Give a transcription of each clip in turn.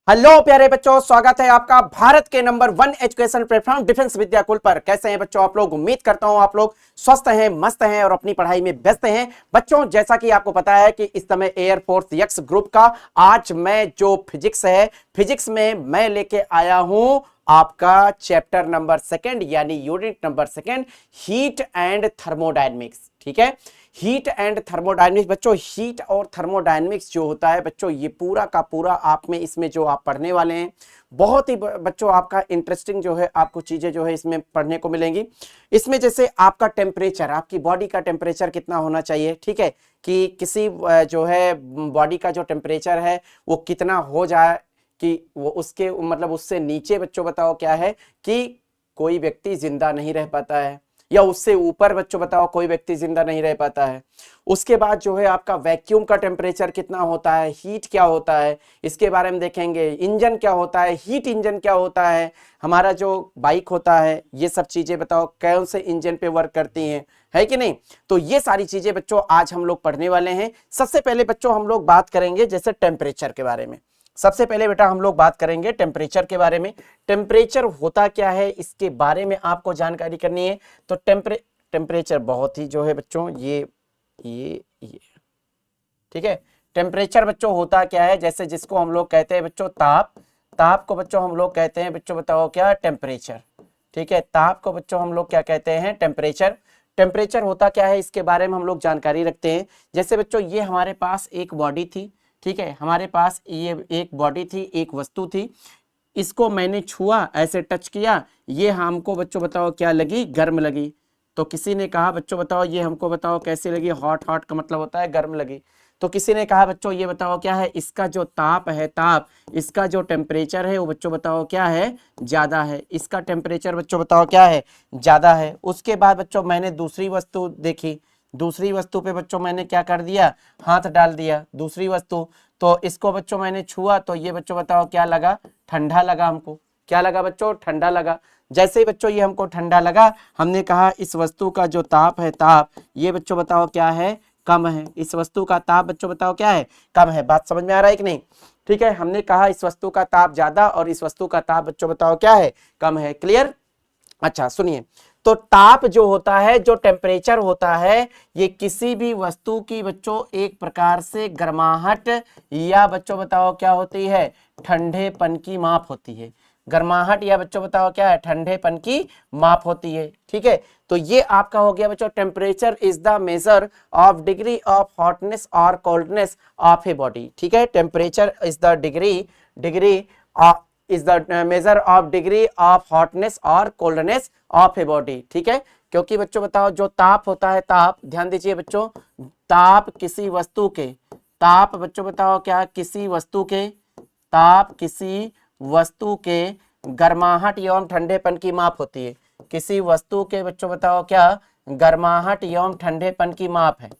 Hello प्यारे बच्चों, स्वागत है आपका भारत के number 1 education platform defence Vidyakul पर। कैसे हैं बच्चों आप लोग? उम्मीद करता हूं आप लोग स्वस्थ हैं, मस्त हैं और अपनी पढ़ाई में व्यस्त हैं। बच्चों, जैसा कि आपको पता है कि इस समय एयरफोर्स यक्स ग्रुप का आज मैं जो फिजिक्स है, फिजिक्स में मैं लेके आया हूं आपका चैप्टर नंबर 2 यानी unit number 2, heat and thermodynamics. ठीक है, हीट एंड थर्मोडायनेमिक्स। बच्चों, हीट और थर्मोडायनेमिक्स जो होता है बच्चों, ये पूरा का पूरा आप में इसमें जो आप पढ़ने वाले हैं, बहुत ही बच्चों आपका इंटरेस्टिंग जो है, आपको चीजें जो है इसमें पढ़ने को मिलेंगी। इसमें जैसे आपका टेम्परेचर, आपकी बॉडी का टेम्परेचर कितना होना चाहिए, ठीक है, कि किसी जो है बॉडी का जो टेम्परेचर है वो कितना हो जाए कि वो उसके मतलब उससे नीचे बच्चों बताओ क्या है कि कोई व्यक्ति जिंदा नहीं रह पाता है, या उससे ऊपर बच्चों बताओ कोई व्यक्ति जिंदा नहीं रह पाता है। उसके बाद जो है आपका वैक्यूम का टेम्परेचर कितना होता है, हीट क्या होता है, इसके बारे में देखेंगे। इंजन क्या होता है, हीट इंजन क्या होता है, हमारा जो बाइक होता है, ये सब चीजें बताओ कौन से इंजन पे वर्क करती हैं, है कि नहीं। तो ये सारी चीजें बच्चों आज हम लोग पढ़ने वाले हैं। सबसे पहले बच्चों हम लोग बात करेंगे जैसे टेम्परेचर के बारे में। सबसे पहले बेटा हम लोग बात करेंगे टेम्परेचर के बारे में। टेम्परेचर होता क्या है इसके बारे में आपको जानकारी करनी है। तो टेम्परेचर बहुत ही जो है बच्चों ये ठीक है। टेम्परेचर बच्चों होता क्या है, जैसे जिसको हम लोग कहते हैं बच्चों ताप, ताप को बच्चों हम लोग कहते हैं बच्चों बताओ क्या, टेम्परेचर। ठीक है, ताप को बच्चों हम लोग क्या कहते हैं, टेम्परेचर। टेम्परेचर होता क्या है इसके बारे में हम लोग जानकारी रखते हैं। जैसे बच्चों ये हमारे पास एक बॉडी थी, ठीक है, हमारे पास ये एक बॉडी थी, एक वस्तु थी, इसको मैंने छुआ, ऐसे टच किया, ये हमको बच्चों बताओ क्या लगी, गर्म लगी। तो किसी ने कहा बच्चों बताओ ये हमको बताओ कैसी लगी, हॉट, हॉट का मतलब होता है गर्म लगी। तो किसी ने कहा बच्चों ये बताओ क्या है, इसका जो ताप है, ताप, इसका जो टेम्परेचर है वो बच्चों बताओ क्या है, ज्यादा है। इसका टेम्परेचर बच्चों बताओ क्या है, ज्यादा है। उसके बाद बच्चों मैंने दूसरी वस्तु देखी, दूसरी वस्तु पे बच्चों मैंने क्या कर दिया, हाथ डाल दिया दूसरी वस्तु। तो इसको बच्चों मैंने छुआ, तो ये बच्चों बताओ क्या लगा, ठंडा लगा हमको। क्या लगा बच्चों, ठंडा लगा। जैसे ही बच्चों ये हमको ठंडा लगा, हमने कहा इस वस्तु का जो ताप है, ताप, ये बच्चों बताओ क्या है, कम है। इस वस्तु का ताप बच्चों बताओ क्या है, कम है। बात समझ में आ रहा है कि नहीं? ठीक है, हमने कहा इस वस्तु का ताप ज्यादा और इस वस्तु का ताप बच्चों बताओ क्या है, कम है। क्लियर? अच्छा सुनिए, तो ताप जो होता है, जो टेम्परेचर होता है, ये किसी भी वस्तु की बच्चों एक प्रकार से गर्माहट या बच्चों बताओ क्या होती है, ठंडेपन की माप होती है। गर्माहट या बच्चों बताओ क्या है, ठंडेपन की माप होती है। ठीक है, तो ये आपका हो गया बच्चों, temperature is the measure of degree of hotness और कोल्डनेस ऑफ ए बॉडी। ठीक है, temperature is the degree of is the measure of degree of hotness और coldness of a body। ठीक है, क्योंकि बच्चों बताओ जो ताप होता है, ताप, ध्यान दीजिए बच्चों, ताप किसी वस्तु के, ताप बच्चों बताओ क्या, किसी वस्तु के, ताप किसी वस्तु के गर्माहट एवं ठंडेपन की माप होती है। किसी वस्तु के बच्चों बताओ क्या, गर्माहट एवं ठंडेपन की माप है।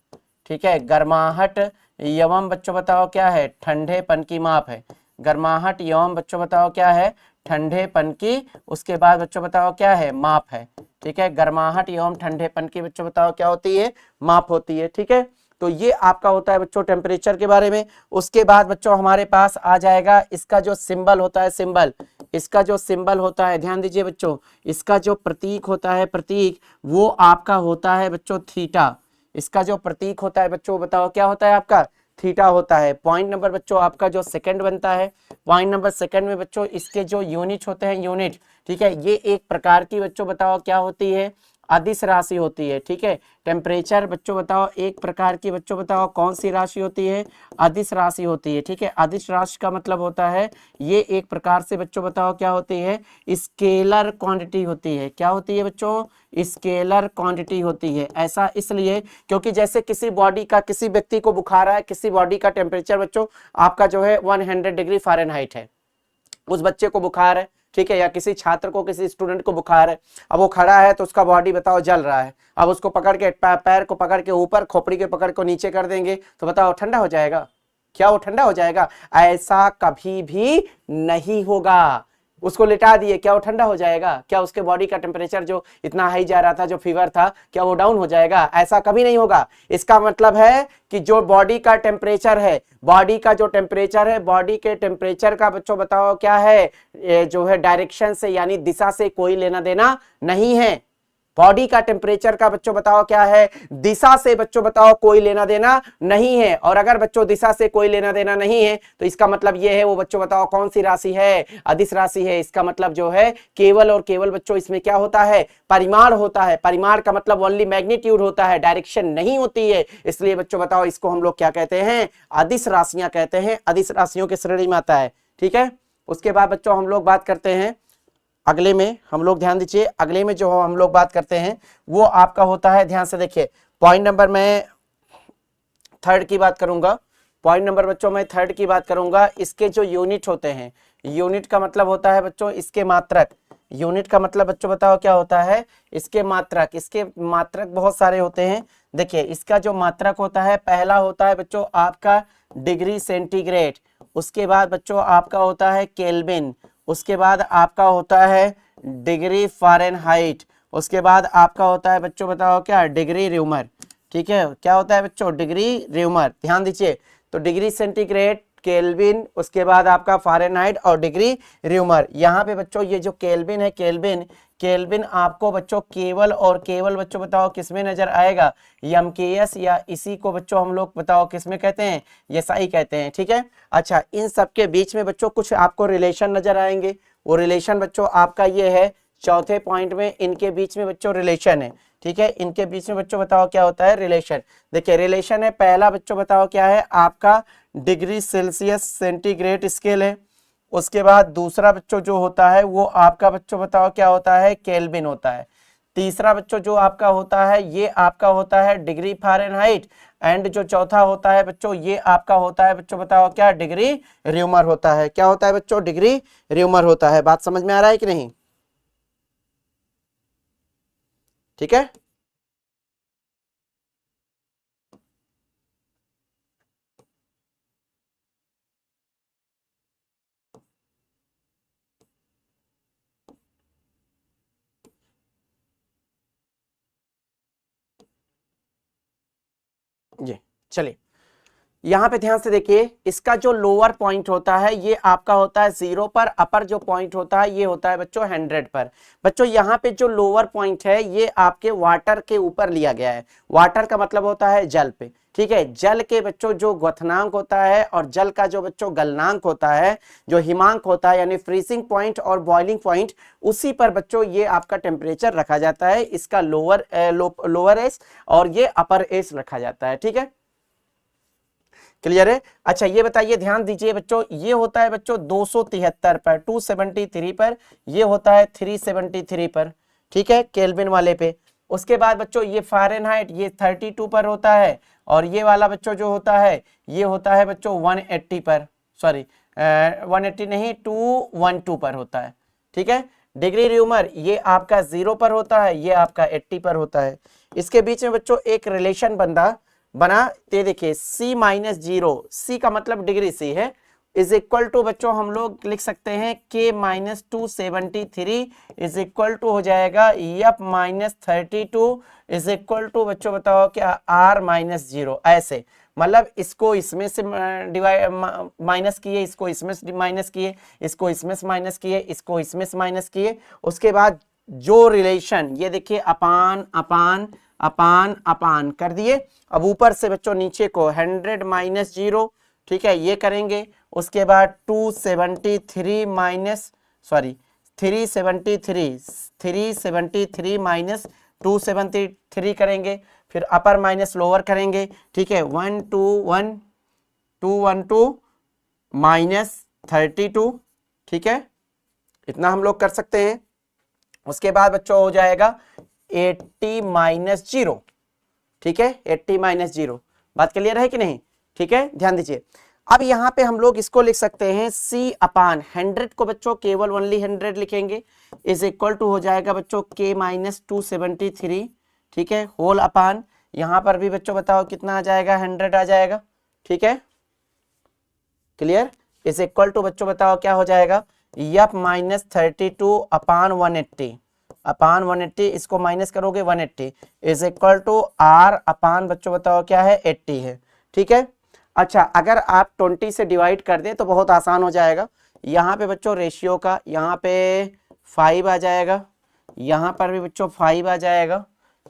ठीक है, गर्माहट एवं बच्चों बताओ क्या है, ठंडेपन की माप है। गर्माहट एवं बच्चों बताओ क्या है, ठंडेपन की, उसके बाद बच्चों बताओ क्या है, माप है। ठीक है, गर्माहट एवं ठंडेपन की बच्चों बताओ क्या होती है, माप होती है। ठीक है, तो ये आपका होता है बच्चों टेम्परेचर के बारे में। उसके बाद बच्चों हमारे पास आ जाएगा इसका जो सिंबल होता है, सिंबल, इसका जो सिंबल होता है, ध्यान दीजिए बच्चों, इसका जो प्रतीक होता है, प्रतीक, वो आपका होता है बच्चों थीटा। इसका जो प्रतीक होता है बच्चों बताओ क्या होता है, आपका थीटा होता है। पॉइंट नंबर बच्चों आपका जो सेकंड बनता है, पॉइंट नंबर सेकंड में बच्चों इसके जो यूनिट होते हैं, यूनिट, ठीक है, ये एक प्रकार की बच्चों बताओ क्या होती है, अदिश राशि होती है। ठीक है, टेम्परेचर बच्चों बताओ एक प्रकार की बच्चों बताओ कौन सी राशि होती है, अदिश राशि होती है। ठीक है, अदिश राशि का मतलब होता है ये एक प्रकार से बच्चों बताओ क्या होती है, स्केलर क्वांटिटी होती है। क्या होती है बच्चों, स्केलर क्वांटिटी होती है। ऐसा इसलिए क्योंकि जैसे किसी बॉडी का, किसी व्यक्ति को बुखार है, किसी बॉडी का टेम्परेचर बच्चों आपका जो है 100 डिग्री फ़ारेनहाइट है, उस बच्चे को बुखार है, ठीक है, या किसी छात्र को, किसी स्टूडेंट को बुखार है, अब वो खड़ा है तो उसका बॉडी बताओ जल रहा है, अब उसको पकड़ के पैर को पकड़ के ऊपर, खोपड़ी के पकड़ को नीचे कर देंगे तो बताओ ठंडा हो जाएगा? क्या वो ठंडा हो जाएगा? ऐसा कभी भी नहीं होगा। उसको लिटा दिए, क्या वो ठंडा हो जाएगा? क्या उसके बॉडी का टेम्परेचर जो इतना हाई जा रहा था, जो फीवर था, क्या वो डाउन हो जाएगा? ऐसा कभी नहीं होगा। इसका मतलब है कि जो बॉडी का टेम्परेचर है, बॉडी का जो टेम्परेचर है, बॉडी के टेम्परेचर का बच्चों बताओ क्या है, जो है डायरेक्शन से यानी दिशा से कोई लेना देना नहीं है। बॉडी का टेम्परेचर का बच्चों बताओ क्या है, दिशा से बच्चों बताओ कोई लेना देना नहीं है। और अगर बच्चों दिशा से कोई लेना देना नहीं है तो इसका मतलब ये है, वो बच्चों बताओ कौन सी राशि है, अदिश राशि है। इसका मतलब जो है केवल और केवल बच्चों इसमें क्या होता है, परिमाण होता है। परिमाण का मतलब ओनली मैग्नीट्यूड होता है, डायरेक्शन नहीं होती है। इसलिए बच्चों बताओ इसको हम लोग क्या कहते हैं, अदिश राशियां कहते हैं, अदिश राशियों की श्रेणी में आता है। ठीक है, उसके बाद बच्चों हम लोग बात करते हैं अगले में, हम लोग ध्यान दीजिए, अगले में जो हम लोग बात करते हैं वो आपका होता है, ध्यान से देखिए, पॉइंट नंबर मैं थर्ड की बात करूंगा। पॉइंट नंबर बच्चों मैं थर्ड की बात करूंगा। इसके जो यूनिट होते हैं, यूनिट का मतलब होता है बच्चों इसके मात्रक। यूनिट का मतलब बच्चों बताओ क्या होता है, इसके मात्रक। इसके मात्रक बहुत सारे होते हैं। देखिए इसका जो मात्रक होता है, पहला होता है बच्चों आपका डिग्री सेंटीग्रेड, उसके बाद बच्चों आपका होता है केल्विन, उसके बाद आपका होता है डिग्री फ़ारेनहाइट, उसके बाद आपका होता है बच्चों बताओ क्या, डिग्री र्यूमर। ठीक है, क्या होता है बच्चों, डिग्री र्यूमर। ध्यान दीजिए, तो डिग्री सेंटीग्रेड, केल्विन, उसके बाद आपका फ़ारेनहाइट और डिग्री र्यूमर। यहाँ पे बच्चों ये जो केल्विन है, केल्विन, केल्विन आपको बच्चों केवल और केवल बच्चों बताओ किसमें नजर आएगा, एमकेएस, या इसी को बच्चों हम लोग बताओ किसमें कहते हैं, एसआई कहते हैं। ठीक है, अच्छा इन सब के बीच में बच्चों कुछ आपको रिलेशन नजर आएंगे। वो रिलेशन बच्चों आपका ये है, चौथे पॉइंट में इनके बीच में बच्चों रिलेशन है। ठीक है, इनके बीच में बच्चों बताओ क्या होता है, रिलेशन। देखिए रिलेशन है, पहला बच्चों बताओ क्या है, आपका डिग्री सेल्सियस सेंटीग्रेड स्केल है। उसके बाद दूसरा बच्चों जो होता है वो आपका बच्चों बताओ क्या होता है, केल्विन होता है। तीसरा बच्चों जो आपका होता है ये आपका होता है डिग्री फ़ारेनहाइट, एंड जो चौथा होता है बच्चों ये आपका होता है बच्चों बताओ क्या, डिग्री र्यूमर होता है। क्या होता है बच्चों, डिग्री र्यूमर होता है। बात समझ में आ रहा है कि नहीं? ठीक है, जी चलिए यहाँ पे ध्यान से देखिए, इसका जो लोअर पॉइंट होता है ये आपका होता है 0 पर, अपर जो पॉइंट होता है ये होता है बच्चों 100 पर। बच्चों यहाँ पे जो लोअर पॉइंट है ये आपके वाटर के ऊपर लिया गया है। वाटर का मतलब होता है जल पे। ठीक है, जल के बच्चों जो ग्वथनांक होता है और जल का जो बच्चों गलनांक होता है, जो हिमांक होता है यानी फ्रीजिंग पॉइंट और बॉइलिंग पॉइंट, उसी पर बच्चों ये आपका टेम्परेचर रखा जाता है। इसका लोअर एस और ये अपर एस रखा जाता है। ठीक है, क्लियर है? अच्छा ये बताइए, ध्यान दीजिए बच्चों, ये होता है बच्चों 273 पर, 273 पर, ये होता है 373 पर। ठीक है, केल्विन वाले पे। उसके बाद बच्चों ये फ़ारेनहाइट ये 32 पर होता है, और ये वाला बच्चों जो होता है ये होता है बच्चों 180 पर, सॉरी 180 नहीं 212 पर होता है। ठीक है, डिग्री र्यूमर ये आपका 0 पर होता है, ये आपका 80 पर होता है। इसके बीच में बच्चों एक रिलेशन बना ते देखिए, C-0, C का मतलब डिग्री C है, इज इक्वल टू बच्चों हम लोग लिख सकते हैं K-273 इज इक्वल टू हो जाएगा F-32 इज इक्वल टू बच्चों बताओ क्या, R-0। ऐसे मतलब इसको इसमें से डिवाइड माइनस किए, इसको इसमें से माइनस किए, इसको इसमें से माइनस किए, इसको इसमें से माइनस किए। उसके बाद जो रिलेशन ये देखिए अपान अपान अपान अपान कर दिए। अब ऊपर से बच्चों नीचे को 100 माइनस 0, ठीक है ये करेंगे। उसके बाद 273 माइनस सॉरी 373 माइनस 273 करेंगे, फिर अपर माइनस लोअर करेंगे। ठीक है, 212 माइनस 32। ठीक है, इतना हम लोग कर सकते हैं। उसके बाद बच्चों हो जाएगा 80 माइनस 0। ठीक है, 80 माइनस 0। बात क्लियर है कि नहीं? ठीक है, ध्यान दीजिए। अब यहां पे हम लोग इसको लिख सकते हैं C/100 को बच्चों केवल ओनली 100 लिखेंगे, इज इक्वल टू हो जाएगा बच्चों K-273। ठीक है, होल अपान, यहां पर भी बच्चों बताओ कितना आ जाएगा, 100 आ जाएगा। ठीक है, क्लियर, इज इक्वल टू बच्चों बताओ क्या हो जाएगा, एफ माइनस 32 अपान 180 अपान 180, इसको माइनस करोगे 180 is equal to R upon बच्चों बताओ क्या है 80 है। ठीक है। अच्छा, अगर आप 20 से डिवाइड कर दें तो बहुत आसान हो जाएगा। यहाँ पे बच्चों रेशियो का यहाँ पे 5 आ जाएगा, यहाँ पर भी बच्चों 5 आ जाएगा,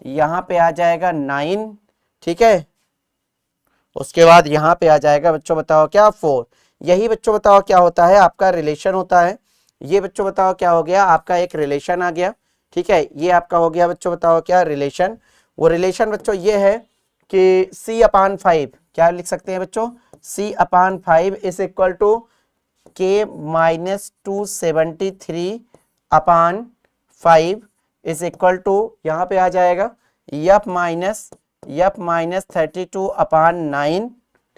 यहाँ पे आ जाएगा 9। ठीक है। उसके बाद यहाँ पे आ जाएगा बच्चों बताओ क्या 4। यही बच्चों बताओ क्या होता है आपका रिलेशन होता है। ये बच्चों बताओ क्या हो गया आपका एक रिलेशन आ गया। ठीक है, ये आपका हो गया बच्चों बताओ क्या रिलेशन। वो रिलेशन बच्चों ये है कि c अपान 5 क्या लिख सकते हैं बच्चों, c upon 5 is equal to k minus 273 upon 5 is equal to यहाँ पे आ जाएगा एफ माइनस 32 अपान 9।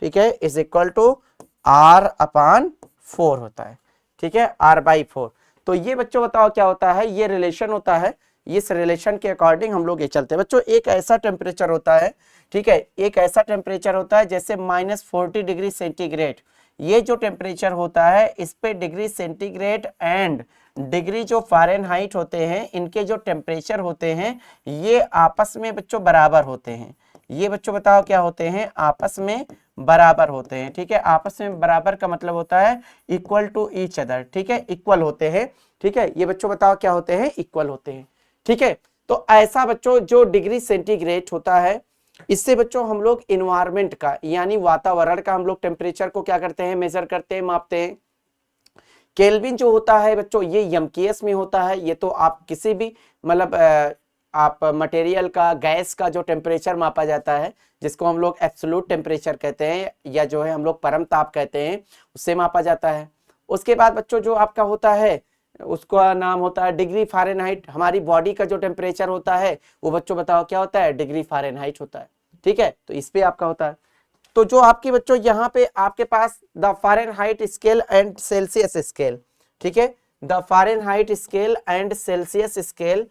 ठीक है, इज इक्वल टू r अपान 4 होता है। ठीक है, r/4। तो ये बच्चों बताओ क्या होता है, ये रिलेशन होता है। इस रिलेशन के अकॉर्डिंग हम लोग ये चलते हैं बच्चों। एक ऐसा टेम्परेचर होता है, ठीक है, एक ऐसा टेम्परेचर होता है जैसे -40 डिग्री सेंटीग्रेड। ये जो टेम्परेचर होता है इस पे डिग्री सेंटीग्रेड एंड डिग्री जो फ़ारेनहाइट होते हैं, इनके जो टेम्परेचर होते हैं ये आपस में बच्चों बराबर होते हैं। ये बच्चों बताओ क्या होते हैं, आपस में बराबर होते हैं। ठीक है, आपस में बराबर का मतलब होता है इक्वल टू ईच अदर। ठीक है, इक्वल होते हैं। ठीक है, ये बच्चों बताओ क्या होते हैं, इक्वल होते हैं। ठीक है, तो ऐसा बच्चों जो डिग्री सेंटीग्रेड होता है, इससे बच्चों हम लोग इन्वायरमेंट का यानी वातावरण का हम लोग टेम्परेचर को क्या करते हैं, मेजर करते हैं, मापते हैं। केल्विन जो होता है बच्चों ये एमकेएस में होता है। ये तो आप किसी भी मतलब आप मटेरियल का, गैस का जो टेम्परेचर मापा जाता है, जिसको हम लोग एब्सोल्यूट टेम्परेचर कहते हैं या जो है हम लोग परम ताप कहते हैं, उससे मापा जाता है। उसके बाद बच्चों जो आपका होता है उसका नाम होता है डिग्री फ़ारेनहाइट। हमारी बॉडी का जो टेम्परेचर होता है वो बच्चों बताओ क्या होता है, डिग्री फ़ारेनहाइट होता है। ठीक है, तो इस पे आपका होता है। तो जो आपके बच्चों यहाँ पे आपके पास the Fahrenheit scale and Celsius scale. ठीक है, the Fahrenheit scale and Celsius scale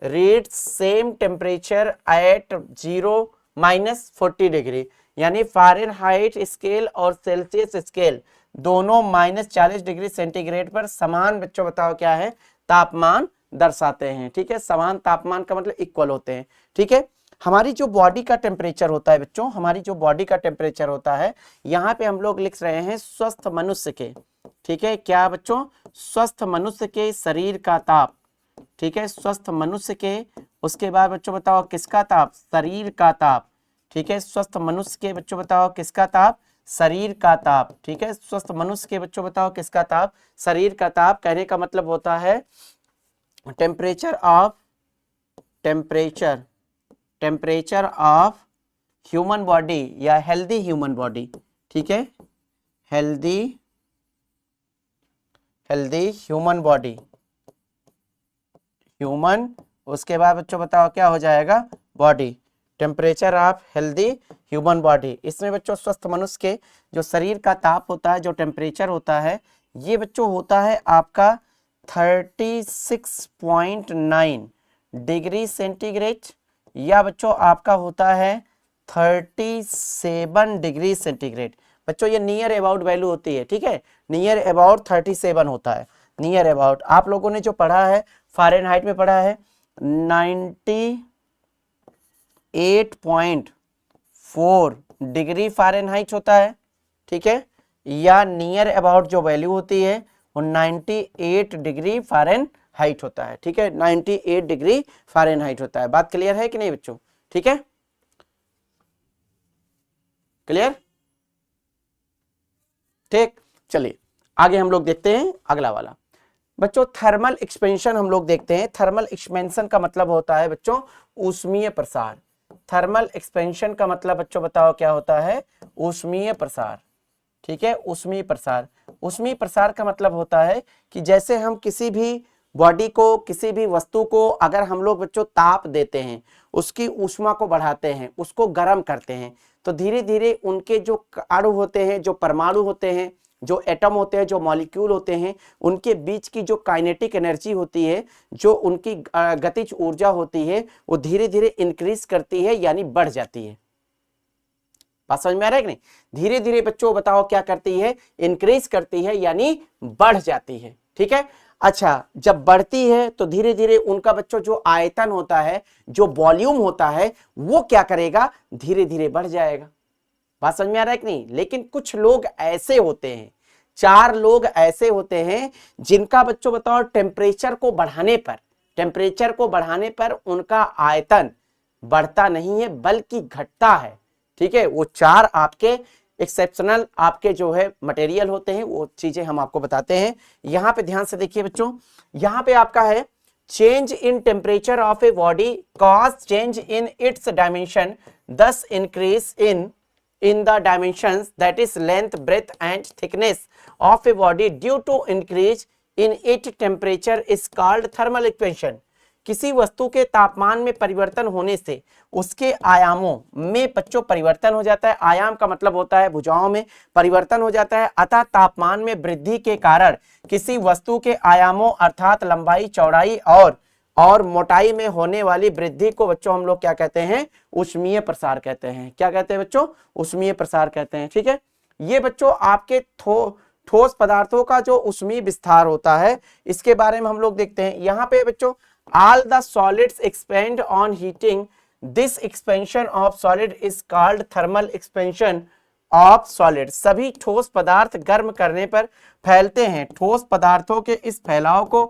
read same temperature at 0 minus 40 degree. यानी फ़ारेनहाइट स्केल और सेल्सियस स्केल दोनों -40 डिग्री सेंटीग्रेड पर समान बच्चों बताओ क्या है, तापमान दर्शाते हैं। ठीक है, समान तापमान का मतलब इक्वल होते हैं। ठीक है, हमारी जो बॉडी का टेम्परेचर होता है बच्चों, हमारी जो बॉडी का टेम्परेचर होता है, यहाँ पे हम लोग लिख रहे हैं स्वस्थ मनुष्य के। ठीक है, क्या बच्चों, स्वस्थ मनुष्य के शरीर का ताप। ठीक है, स्वस्थ मनुष्य के, उसके बाद बच्चों बताओ किसका ताप, शरीर का ताप। ठीक है, स्वस्थ मनुष्य के बच्चों बताओ किसका ताप, शरीर का ताप। ठीक है, स्वस्थ मनुष्य के बच्चों बताओ किसका ताप, शरीर का ताप। कहने का मतलब होता है टेम्परेचर ऑफ ह्यूमन बॉडी या हेल्दी ह्यूमन बॉडी। ठीक है, हेल्दी ह्यूमन बॉडी, ह्यूमन, उसके बाद बच्चों बताओ क्या हो जाएगा, body. Temperature of healthy human body. इसमें बच्चों स्वस्थ मनुष्य के जो शरीर का ताप होता है, जो टेम्परेचर होता है, ये बच्चों होता है आपका 36.9 डिग्री सेंटीग्रेड या बच्चों आपका होता है 37 डिग्री सेंटीग्रेड। बच्चों ये नियर अबाउट वैल्यू होती है। ठीक है, नियर अबाउट 37 होता है, नियर अबाउट। आप लोगों ने जो पढ़ा है फ़ारेनहाइट में पढ़ा है 98.4 डिग्री फ़ारेनहाइट होता है। ठीक है, या नियर अबाउट जो वैल्यू होती है वो 98 डिग्री फ़ारेनहाइट होता है। ठीक है, 98 डिग्री फ़ारेनहाइट होता है। बात क्लियर है कि नहीं बच्चों? ठीक है, क्लियर? ठीक, चलिए आगे हम लोग देखते हैं अगला वाला। बच्चों थर्मल एक्सपेंशन हम लोग देखते हैं। थर्मल एक्सपेंशन का मतलब होता है बच्चों ऊष्मीय प्रसार। थर्मल एक्सपेंशन का मतलब बच्चों बताओ क्या होता है, ऊष्मीय प्रसार। ठीक है, ऊष्मीय प्रसार। ऊष्मीय प्रसार का मतलब होता है कि जैसे हम किसी भी बॉडी को, किसी भी वस्तु को अगर हम लोग बच्चों ताप देते हैं, उसकी ऊष्मा को बढ़ाते हैं, उसको गर्म करते हैं, तो धीरे धीरे उनके जो अणु होते हैं, जो परमाणु होते हैं, जो एटम होते हैं, जो मॉलिक्यूल होते हैं, उनके बीच की जो काइनेटिक एनर्जी होती है, जो उनकी गतिज ऊर्जा होती है, वो धीरे धीरे इंक्रीज करती है यानी बढ़ जाती है। बात समझ में आ रहा है कि नहीं? धीरे धीरे बच्चों बताओ क्या करती है, इंक्रीज करती है यानी बढ़ जाती है। ठीक है। अच्छा, जब बढ़ती है तो धीरे धीरे उनका बच्चों जो आयतन होता है, जो वॉल्यूम होता है, वो क्या करेगा, धीरे धीरे बढ़ जाएगा। बात समझ में आ रहा है कि नहीं? लेकिन कुछ लोग ऐसे होते हैं, 4 लोग ऐसे होते हैं जिनका बच्चों बताओ टेम्परेचर को बढ़ाने पर उनका आयतन बढ़ता नहीं है बल्कि घटता है। ठीक है, वो 4 आपके एक्सेप्शनल आपके जो है मटेरियल होते हैं, वो चीजें हम आपको बताते हैं। यहां पे ध्यान से देखिए बच्चों, यहां पे आपका है change in temperature of a body cause change in its dimension, thus increase in the dimensions, that is length, breadth and thickness of a body due to increase in its temperature is called thermal expansion। किसी वस्तु के तापमान में परिवर्तन होने से उसके आयामों में बच्चों परिवर्तन हो जाता है। आयाम का मतलब होता है भुजाओं में परिवर्तन हो जाता है, अतः तापमान में वृद्धि के कारण किसी वस्तु के आयामों अर्थात लंबाई, चौड़ाई और मोटाई में होने वाली वृद्धि को बच्चों हम लोग क्या कहते हैं, ऊष्मीय प्रसार कहते हैं। क्या कहते हैं बच्चों, ऊष्मीय प्रसार कहते हैं। ठीक है, ये बच्चों आपके ठोस पदार्थों का जो ऊष्मीय विस्तार होता है, इसके बारे में हम लोग देखते हैं। यहाँ पे बच्चों all the solids expand on heating, this expansion of solid is called thermal expansion of solid। सभी ठोस पदार्थ गर्म करने पर फैलते हैं। ठोस पदार्थों के इस फैलाव को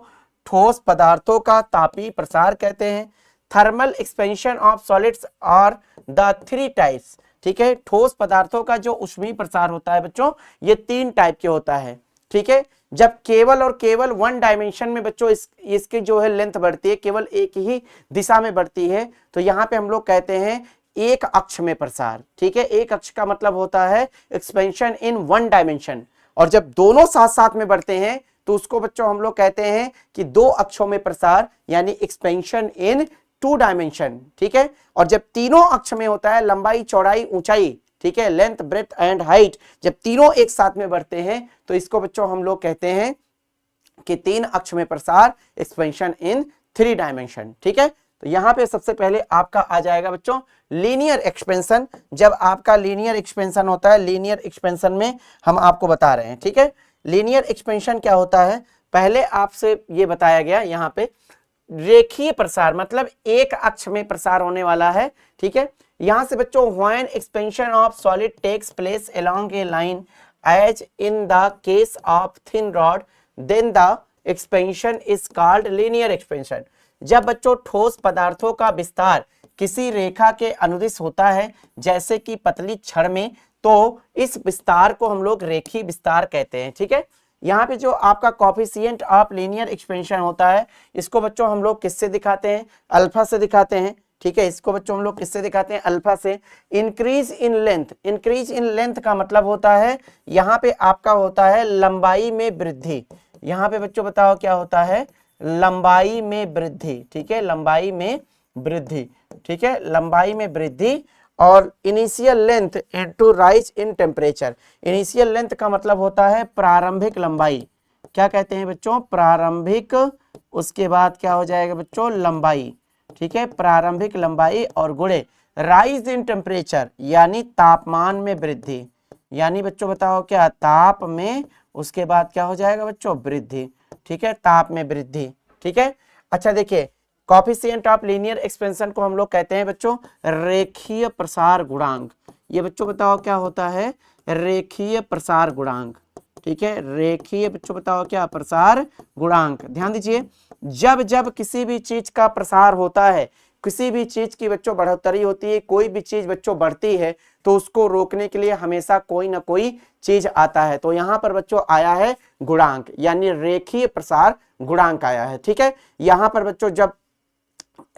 ठोस पदार्थों का तापीय प्रसार कहते हैं। Thermal expansion of solids are the 3 types. ठीक है, ठोस पदार्थों का जो ऊष्मीय प्रसार होता है बच्चों, ये 3 टाइप के होता है। ठीक है, जब केवल और केवल 1 डायमेंशन में बच्चों इसकी जो है लेंथ बढ़ती है, केवल एक ही दिशा में बढ़ती है, तो यहाँ पे हम लोग कहते हैं एक अक्ष में प्रसार। ठीक है, एक अक्ष का मतलब होता है एक्सपेंशन इन 1 डायमेंशन, और जब दोनों साथ साथ में बढ़ते हैं तो उसको बच्चों हम लोग कहते हैं कि 2 अक्षों में प्रसार, यानी एक्सपेंशन इन 2 डायमेंशन। ठीक है, और जब तीनों अक्ष में होता है लंबाई, चौड़ाई, ऊंचाई, ठीक है, लेंथ, ब्रेथ एंड हाइट, जब तीनों एक साथ में बढ़ते हैं तो इसको बच्चों हम लोग कहते हैं कि 3 अक्ष में प्रसार, एक्सपेंशन इन 3 डायमेंशन। ठीक है, तो यहां पे सबसे पहले आपका आ जाएगा बच्चों लीनियर एक्सपेंशन। जब आपका लीनियर एक्सपेंशन होता है, लीनियर एक्सपेंशन में हम आपको बता रहे हैं। ठीक है, लीनियर एक्सपेंशन क्या होता है, पहले आपसे ये बताया गया यहाँ पे रेखीय प्रसार, मतलब एक अक्ष में प्रसार होने वाला है। ठीक है, यहां से बच्चों when expansion of solid takes place along a line as in the case of thin rod, then the expansion is called linear expansion. जब बच्चों ठोस पदार्थों का विस्तार किसी रेखा के अनुदिश होता है, जैसे कि पतली छड़ में, तो इस विस्तार को हम लोग रेखीय विस्तार कहते हैं। ठीक है, यहाँ पे जो आपका कोफिशिएंट ऑफ लीनियर एक्सपेंशन होता है, इसको बच्चों हम लोग किससे दिखाते हैं, अल्फा से दिखाते हैं। ठीक है, इसको बच्चों हम लोग किससे दिखाते हैं, अल्फा से। Increase in length, increase in length का मतलब होता है यहाँ पे आपका होता है लंबाई में वृद्धि। यहाँ पे बच्चों बताओ क्या होता है, लंबाई में वृद्धि। ठीक है, लंबाई में वृद्धि। ठीक है, लंबाई में वृद्धि। और initial length into rise in temperature, initial length का मतलब होता है प्रारंभिक लंबाई। क्या कहते हैं बच्चों, प्रारंभिक, उसके बाद क्या हो जाएगा बच्चों, लंबाई। ठीक है, प्रारंभिक लंबाई और गुणे राइज इन टेम्परेचर, यानी तापमान में वृद्धि। यानी बच्चों बताओ क्या, ताप में, उसके बाद क्या हो जाएगा बच्चों, वृद्धि। ठीक है, ताप में वृद्धि। ठीक है, अच्छा देखिए, कोफिशिएंट ऑफ लीनियर एक्सपेंशन को हम लोग कहते हैं बच्चों रेखीय प्रसार गुणांक। ये बच्चों बताओ क्या होता है, रेखीय प्रसार गुणांक। ठीक है, रेखीय बच्चों बताओ क्या, प्रसार गुणांक। ध्यान दीजिए, जब जब किसी भी चीज का प्रसार होता है, किसी भी चीज की बच्चों बढ़ोतरी होती है, कोई भी चीज बच्चों बढ़ती है, तो उसको रोकने के लिए हमेशा कोई ना कोई चीज आता है। तो यहाँ पर बच्चों आया है गुणांक, यानी रेखीय प्रसार गुणांक आया है। ठीक है, यहाँ पर बच्चों जब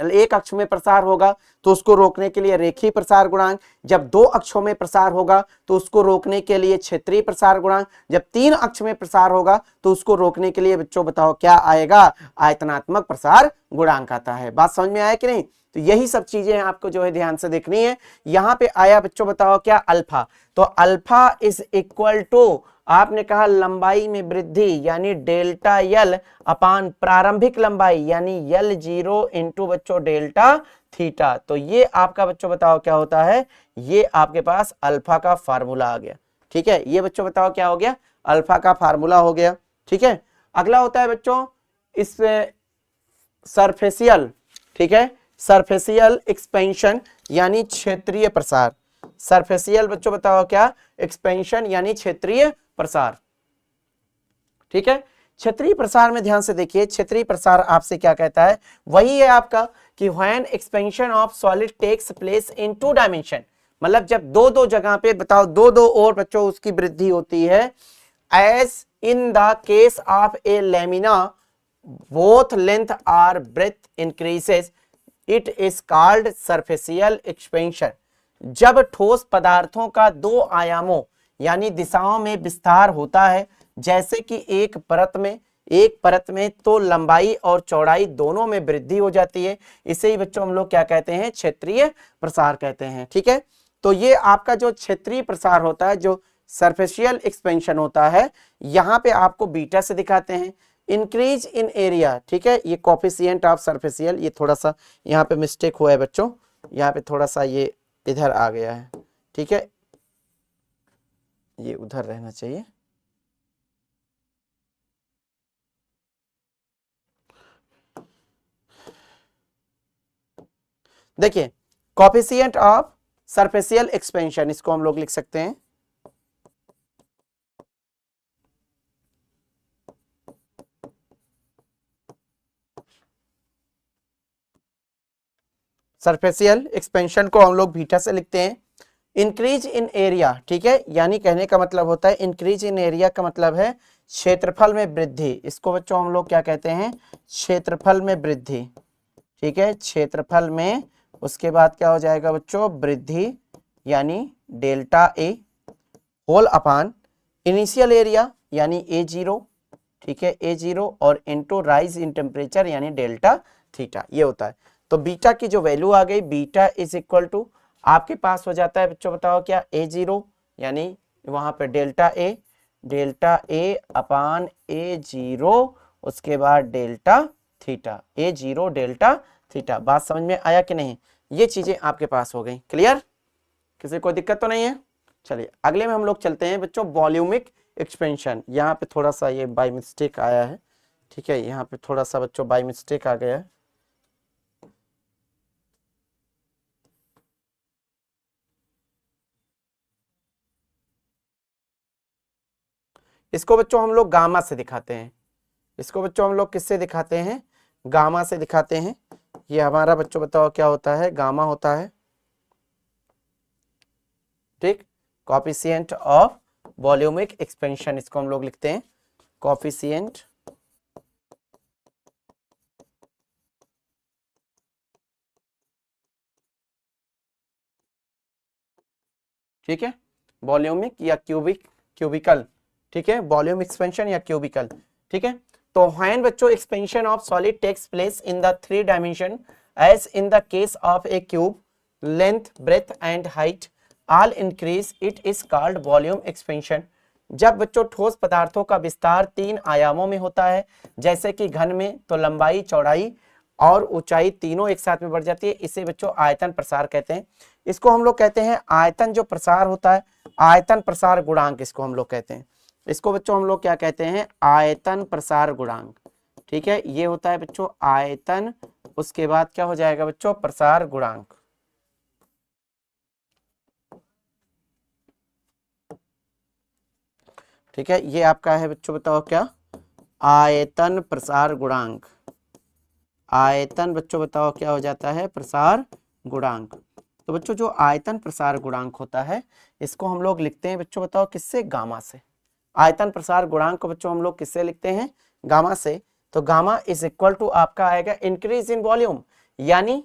एक अक्ष में प्रसार होगा तो उसको रोकने के लिए रेखीय प्रसार गुणांक, जब 2 अक्षों में प्रसार होगा तो उसको रोकने के लिए क्षेत्रीय प्रसार गुणांक, जब 3 अक्ष में प्रसार होगा तो उसको रोकने के लिए बच्चों बताओ क्या आएगा, आयतनात्मक प्रसार गुणांक आता है। बात समझ में आया कि नहीं? तो यही सब चीजें आपको जो है ध्यान से देखनी है। यहाँ पे आया बच्चों बताओ क्या, अल्फा। तो अल्फा इज इक्वल टू, आपने कहा लंबाई में वृद्धि, यानी डेल्टा यल अपान प्रारंभिक लंबाई, यानी L0 इंटू बच्चों डेल्टा थीटा। तो ये आपका बच्चों बताओ क्या होता है, ये आपके पास अल्फा का फार्मूला आ गया। ठीक है, ये बच्चों बताओ क्या हो गया, अल्फा का फार्मूला हो गया। ठीक है, अगला होता है बच्चों इस सरफेसियल, ठीक है, सरफेसियल एक्सपेंशन यानी क्षेत्रीय प्रसार। सरफेसियल बच्चों बताओ क्या, एक्सपेंशन यानी क्षेत्रीय प्रसार, ठीक है। क्षेत्रीय प्रसार में ध्यान से देखिए, क्षेत्रीय प्रसार आपसे क्या कहता है, वही है आपका कि when expansion of solid takes place in two dimension, मतलब जब दो दो जगह पे बताओ दो दो और बच्चों उसकी वृद्धि होती है, as in the case of a lamina both length और breadth increases, it is called superficial expansion. जब ठोस पदार्थों का दो आयामों यानी दिशाओं में विस्तार होता है, जैसे कि एक परत में तो लंबाई और चौड़ाई दोनों में वृद्धि हो जाती है, इसे ही बच्चों हम लोग क्या कहते हैं, क्षेत्रीय प्रसार कहते हैं, ठीक है। तो ये आपका जो क्षेत्रीय प्रसार होता है, जो सरफेशियल एक्सपेंशन होता है, यहाँ पे आपको बीटा से दिखाते हैं। इंक्रीज इन एरिया, ठीक है, ये कोफिशिएंट ऑफ सरफेशियल, ये थोड़ा सा यहाँ पे मिस्टेक हुआ है बच्चों, यहाँ पे थोड़ा सा ये इधर आ गया है, ठीक है, ये उधर रहना चाहिए। देखिए कोफिशिएंट ऑफ सरफेशियल एक्सपेंशन, इसको हम लोग लिख सकते हैं सरफेशियल एक्सपेंशन को हम लोग बीटा से लिखते हैं। इंक्रीज इन एरिया, ठीक है, यानी कहने का मतलब होता है, इंक्रीज इन एरिया का मतलब है क्षेत्रफल में वृद्धि, इसको बच्चों हम लोग क्या कहते हैं, क्षेत्रफल में वृद्धि, ठीक है, क्षेत्रफल में, उसके बाद क्या हो जाएगा बच्चों, वृद्धि यानी delta A whole upon initial area यानी A0, ठीक है, A0 और इनटू राइज इन टेम्परेचर यानी डेल्टा थीटा, ये होता है। तो बीटा की जो वैल्यू आ गई, बीटा इज इक्वल टू आपके पास हो जाता है बच्चों बताओ क्या, A0 यानी वहां पे डेल्टा ए अपान A0, उसके बाद delta theta, A0 delta theta. बात समझ में आया कि नहीं, ये चीजें आपके पास हो गई, क्लियर, किसी को दिक्कत तो नहीं है। चलिए अगले में हम लोग चलते हैं बच्चों, वॉल्यूमिक एक्सपेंशन। यहाँ पे थोड़ा सा ये बाय मिस्टेक आया है, ठीक है, यहाँ पे थोड़ा सा बच्चों बाय मिस्टेक आ गया है। इसको बच्चों हम लोग गामा से दिखाते हैं, इसको बच्चों हम लोग किससे दिखाते हैं, गामा से दिखाते हैं। ये हमारा बच्चों बताओ क्या होता है, गामा होता है, ठीक, कोफिशिएंट ऑफ वॉल्यूमिक एक्सपेंशन, इसको हम लोग लिखते हैं कोफिशिएंट ठीक है, वॉल्यूमिक या क्यूबिकल, ठीक है, वॉल्यूम एक्सपेंशन या क्यूबिकल, ठीक है। तो व्हेन बच्चों expansion of solid takes place in the 3 dimension as in the case of a cube, length breadth and height all increase, it is called volume expansion. जब बच्चों ठोस पदार्थों का विस्तार 3 आयामों में होता है, जैसे कि घन में तो लंबाई चौड़ाई और ऊंचाई तीनों एक साथ में बढ़ जाती है, इसे बच्चों आयतन प्रसार कहते हैं। इसको हम लोग कहते हैं आयतन जो प्रसार होता है, आयतन प्रसार गुणांक इसको हम लोग कहते हैं, इसको बच्चों हम लोग क्या कहते हैं, आयतन प्रसार गुणांक, ठीक है, ये होता है बच्चों आयतन, उसके बाद क्या हो जाएगा बच्चों, प्रसार गुणांक, ठीक है, ये आपका है बच्चों बताओ क्या, आयतन प्रसार गुणांक, आयतन बच्चों बताओ क्या हो जाता है, प्रसार गुणांक। तो बच्चों जो आयतन प्रसार गुणांक होता है, इसको हम लोग लिखते हैं बच्चों बताओ किससे, गामा से। आयतन प्रसार गुणांक को बच्चों हम लोग किससे लिखते हैं, गामा से। तो गामा इज इक्वल टू आपका आएगा इंक्रीज इन वॉल्यूम यानी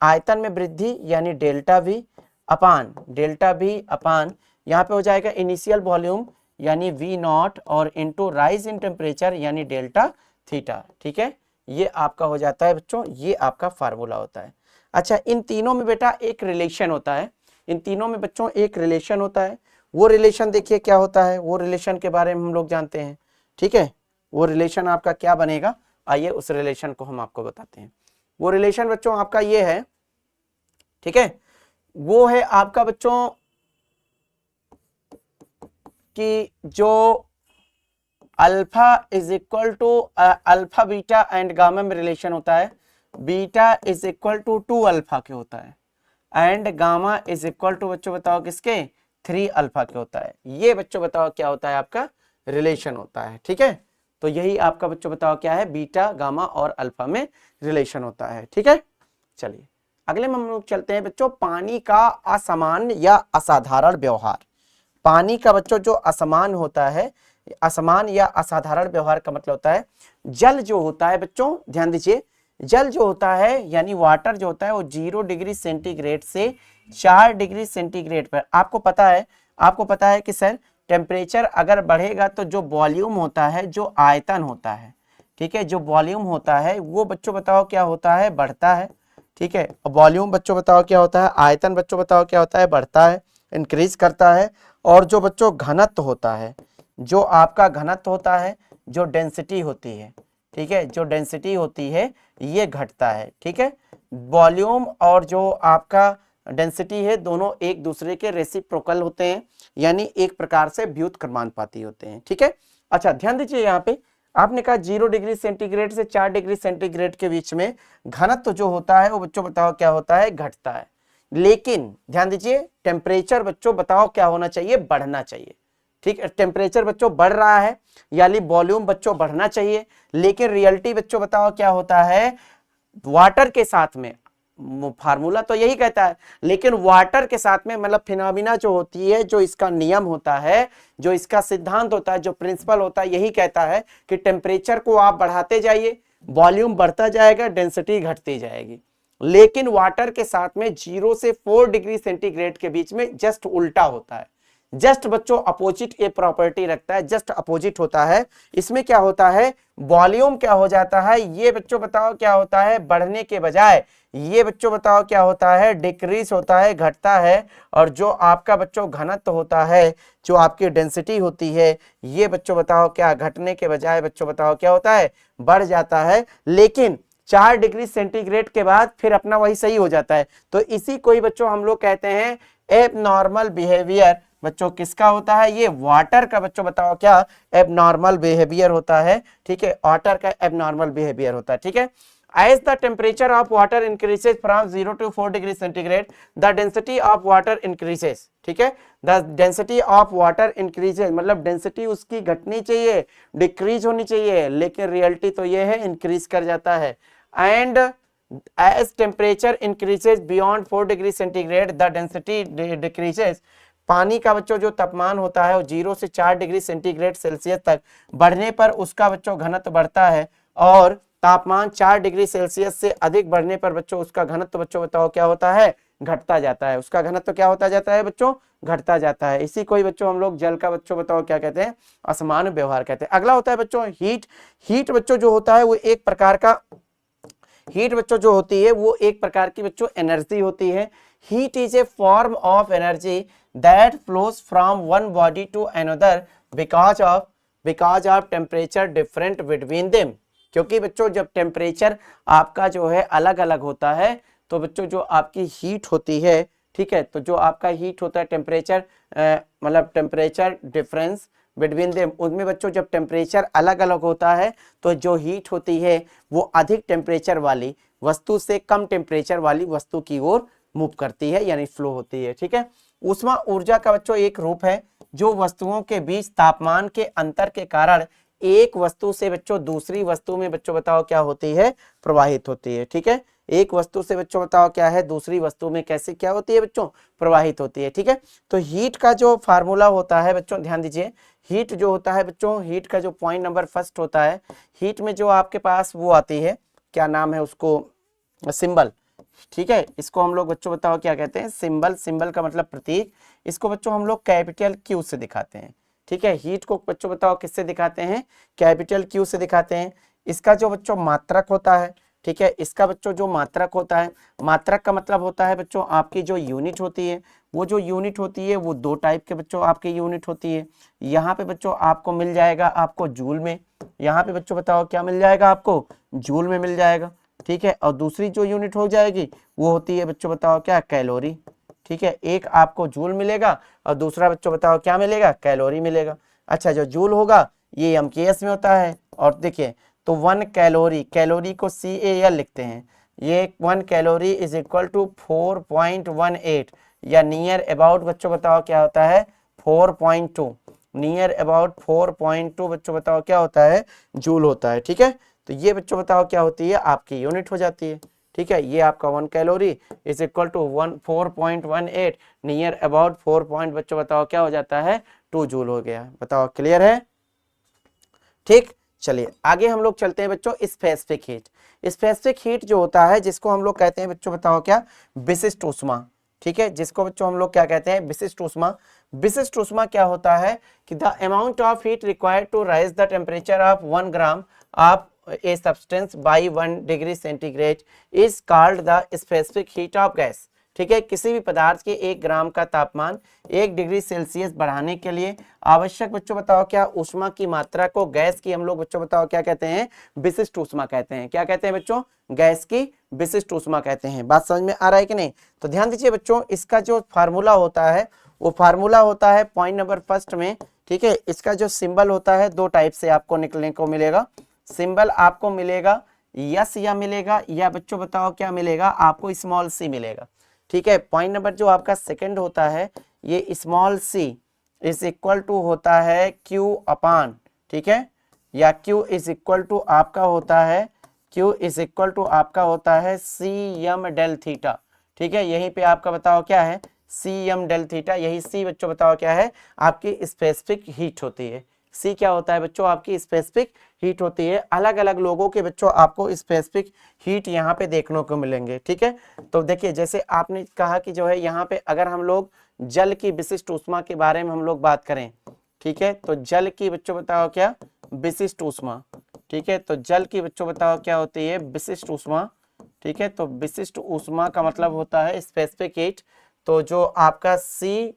आयतन में वृद्धि यानी डेल्टा वी अपान यहाँ पे हो जाएगा इनिशियल वॉल्यूम यानी V0 और इनटू राइज इन टेम्परेचर यानी डेल्टा थीटा, ठीक है, ये आपका हो जाता है बच्चों, ये आपका फार्मूला होता है। अच्छा इन तीनों में बेटा एक रिलेशन होता है, इन तीनों में बच्चों एक रिलेशन होता है, वो रिलेशन देखिए क्या होता है, वो रिलेशन के बारे में हम लोग जानते हैं, ठीक है, वो रिलेशन आपका क्या बनेगा, आइए उस रिलेशन को हम आपको बताते हैं। वो रिलेशन बच्चों आपका ये है, ठीक है, वो है आपका बच्चों कि जो alpha is equal to alpha beta and gamma में रिलेशन होता है, beta is equal to 2 alpha के होता है, and gamma is equal to बच्चों बताओ किसके 3 अल्फा के होता है। ये बच्चों बताओ क्या होता है आपका रिलेशन होता है। ठीक है, तो यही आपका बच्चों बताओ क्या है, बीटा गामा और अल्फा में रिलेशन होता है। ठीक है, चलिए अगले में हम लोग चलते हैं बच्चों, पानी का असमान या असाधारण व्यवहार। पानी का बच्चों जो असमान होता है, असमान या असाधारण व्यवहार का मतलब होता है जल जो होता है बच्चों, ध्यान दीजिए, जल जो होता है यानी वाटर जो होता है वो 0 डिग्री सेंटीग्रेड से 4 डिग्री सेंटीग्रेड पर, आपको पता है कि सर टेम्परेचर अगर बढ़ेगा तो जो वॉल्यूम होता है, जो आयतन होता है, ठीक है, जो वॉल्यूम होता है वो बच्चों बताओ क्या होता है, बढ़ता है। ठीक है, वॉल्यूम बच्चों बताओ क्या होता है, आयतन बच्चों बताओ क्या होता है, बढ़ता है, इंक्रीज करता है। और जो बच्चों घनत्व होता है, जो आपका घनत्व होता है, जो डेंसिटी होती है, ठीक है, जो डेंसिटी होती है ये घटता है। ठीक है, वॉल्यूम और जो आपका डेंसिटी है दोनों एक दूसरे के रेसिप्रोकल होते हैं, यानी एक प्रकार से व्युत्क्रमानुपाती होते हैं। ठीक है, अच्छा ध्यान दीजिए, यहाँ पे आपने कहा 0 डिग्री सेंटीग्रेड से 4 डिग्री सेंटीग्रेड के बीच में घनत्व जो होता है वो बच्चों बताओ क्या होता है, घटता है। लेकिन ध्यान दीजिए टेम्परेचर बच्चों बताओ क्या होना चाहिए, बढ़ना चाहिए। ठीक है, टेम्परेचर बच्चों बढ़ रहा है यानी वॉल्यूम बच्चों बढ़ना चाहिए, लेकिन रियलिटी बच्चों बताओ क्या होता है, वाटर के साथ में, फार्मूला तो यही कहता है, लेकिन वाटर के साथ में मतलब फिनोमिना जो होती है, जो इसका नियम होता है, जो इसका सिद्धांत होता है, जो प्रिंसिपल होता है, यही कहता है कि टेम्परेचर को आप बढ़ाते जाइए, वॉल्यूम बढ़ता जाएगा, डेंसिटी घटती जाएगी। लेकिन वाटर के साथ में 0 से 4 डिग्री सेंटीग्रेड के बीच में जस्ट उल्टा होता है, जस्ट बच्चों अपोजिट ये प्रॉपर्टी रखता है, जस्ट अपोजिट होता है। इसमें क्या होता है, वॉल्यूम क्या हो जाता है, ये बच्चों बताओ क्या होता है, बढ़ने के बजाय ये बच्चों बताओ क्या होता है, डिक्रीज होता है, घटता है। और जो आपका बच्चों घनत्व होता है, जो आपकी डेंसिटी होती है, ये बच्चों बताओ क्या घटने के बजाय बच्चों बताओ क्या होता है, बढ़ जाता है। लेकिन 4 डिग्री सेंटीग्रेड के बाद फिर अपना वही सही हो जाता है। तो इसी को ही बच्चों हम लोग कहते हैं एबनॉर्मल बिहेवियर। बच्चों किसका होता है, ये वाटर का बच्चों बताओ क्या एबनॉर्मल बिहेवियर होता है। ठीक है, वाटर का एबनॉर्मल बिहेवियर होता है। ठीक है, as the temperature of water increases from 0 to 4 degree centigrade, the density of water increases। ठीक है, the density of water increases मतलब डेंसिटी उसकी घटनी चाहिए, डिक्रीज होनी चाहिए, लेकिन रियलिटी तो ये है इंक्रीज कर जाता है। And as temperature increases beyond 4 degree centigrade, the density decreases। पानी का बच्चों जो तापमान होता है वो 0 से 4 डिग्री सेंटीग्रेड सेल्सियस तक बढ़ने पर उसका बच्चों घनत्व बढ़ता है, और तापमान 4 डिग्री सेल्सियस से अधिक बढ़ने पर बच्चों उसका घनत्व बच्चों बताओ क्या होता है, घटता जाता है। उसका घनत्व क्या होता जाता है बच्चों, घटता जाता है। इसी को ही बच्चों हम लोग जल का बच्चों बताओ क्या कहते हैं, असमान व्यवहार कहते हैं। अगला होता है बच्चों हीट। हीट बच्चों जो होता है वो एक प्रकार का, हीट बच्चों जो होती है वो एक प्रकार की बच्चों एनर्जी होती है। Heat is a form of energy that flows from one body to another because of temperature different between them. क्योंकि बच्चों जब टेम्परेचर आपका जो है अलग अलग होता है तो बच्चों जो आपकी हीट होती है, ठीक है, तो जो आपका हीट होता है टेम्परेचर मतलब टेम्परेचर डिफरेंस बिटवीन देम, उनमें बच्चों जब टेम्परेचर अलग अलग होता है तो जो हीट होती है वो अधिक टेम्परेचर वाली वस्तु से कम टेम्परेचर वाली वस्तु की ओर मूव करती है, यानी फ्लो होती है। ठीक है, ऊष्मा ऊर्जा का बच्चों एक रूप है जो वस्तुओं के बीच तापमान के अंतर के कारण एक वस्तु से बच्चों दूसरी वस्तु में बच्चों बताओ क्या होती है, प्रवाहित होती है। ठीक है, एक वस्तु से बच्चों बताओ क्या है, दूसरी वस्तु में कैसे क्या होती है बच्चों, प्रवाहित होती है। ठीक है, तो हीट का जो फार्मूला होता है बच्चों ध्यान दीजिए, हीट जो होता है बच्चों, हीट का जो पॉइंट नंबर फर्स्ट होता है, हीट में जो आपके पास वो आती है, क्या नाम है उसको, सिंबल। ठीक है, इसको हम लोग बच्चों बताओ क्या कहते हैं, सिंबल। सिंबल का मतलब प्रतीक। इसको बच्चों हम लोग कैपिटल क्यू से दिखाते हैं। ठीक है, हीट को बच्चों बताओ किससे दिखाते हैं, कैपिटल क्यू से दिखाते हैं। इसका जो बच्चों मात्रक होता है, ठीक है, इसका बच्चों जो मात्रक होता है, मात्रक का मतलब होता है बच्चों आपकी जो यूनिट होती है, वो जो यूनिट होती है वो दो टाइप के बच्चों आपकी यूनिट होती है। यहाँ पे बच्चों आपको मिल जाएगा आपको जूल में, यहाँ पे बच्चों बताओ क्या मिल जाएगा आपको, जूल में मिल जाएगा। ठीक है, और दूसरी जो यूनिट हो जाएगी वो होती है बच्चों बताओ क्या, कैलोरी। ठीक है, एक आपको जूल मिलेगा और दूसरा बच्चों बताओ क्या मिलेगा, कैलोरी मिलेगा। अच्छा, जो जूल होगा ये MKS में होता है। और देखिए तो 1 कैलोरी, कैलोरी को CAL लिखते हैं, ये 1 कैलोरी इज इक्वल टू 4.18 या नियर अबाउट बच्चों बताओ क्या होता है 4.2, नियर अबाउट 4.2 बच्चों बताओ क्या होता है जूल होता है। ठीक है, तो ये बच्चों बताओ क्या होती है आपकी यूनिट हो जाती है। ठीक है, ये आपका 1 calorie is equal to 4.18 near about 4 point बच्चों बताओ क्या हो जाता है 2 जूल हो गया। बताओ क्लियर है? ठीक, चलिए आगे हम लोग चलते हैं बच्चों स्पेसिफिक हीट। स्पेसिफिक हीट जो होता है जिसको हम लोग कहते हैं बच्चों बताओ क्या विशिष्ट ऊष्मा। ठीक है, जिसको बच्चों हम लोग क्या कहते हैं विशिष्ट ऊष्मा। विशिष्ट ऊष्मा क्या होता है कि the amount of heat required to raise the temperature of 1 gram of a substance by 1 degree centigrade is called the specific heat of gas. ठीक है, किसी भी पदार्थ के 1 ग्राम का तापमान 1 डिग्री सेल्सियस बढ़ाने के लिए आवश्यक बच्चों बताओ क्या ऊष्मा की मात्रा को गैस की हम लोग बच्चों बताओ क्या कहते हैं विशिष्ट ऊष्मा कहते हैं। क्या कहते हैं बच्चों? गैस की विशिष्ट ऊष्मा कहते हैं। बात समझ में आ रहा है कि नहीं? तो ध्यान दीजिए बच्चों, इसका जो फार्मूला होता है वो फार्मूला होता है पॉइंट नंबर फर्स्ट में। ठीक है, इसका जो सिंबल होता है 2 टाइप से आपको निकलने को मिलेगा। सिंबल आपको मिलेगा यस या मिलेगा या बच्चों बताओ क्या मिलेगा आपको स्मॉल सी मिलेगा। ठीक है, पॉइंट नंबर जो आपका सेकंड होता है ये small c is equal to होता है क्यू अपान, ठीक है, या क्यू इज इक्वल टू आपका होता है क्यू इज इक्वल टू आपका होता है सी एम डेल थीटा। ठीक है, यहीं पे आपका बताओ क्या है सी एम डेल थीटा, यही सी बच्चों बताओ क्या है आपकी स्पेसिफिक हीट होती है। सी क्या होता है बच्चों आपकी स्पेसिफिक हीट होती है। अलग अलग लोगों के बच्चों आपको स्पेसिफिक हीट यहाँ पे देखने को मिलेंगे। ठीक है, तो देखिए जैसे आपने कहा कि जो है यहाँ पे अगर हम लोग जल की विशिष्ट ऊष्मा के बारे में हम लोग बात करें, ठीक है, तो जल की बच्चों बताओ क्या विशिष्ट ऊष्मा। ठीक है, तो जल की बच्चों बताओ क्या होती है विशिष्ट ऊष्मा। ठीक है, तो विशिष्ट ऊष्मा का मतलब होता है स्पेसिफिक हीट। तो जो आपका सी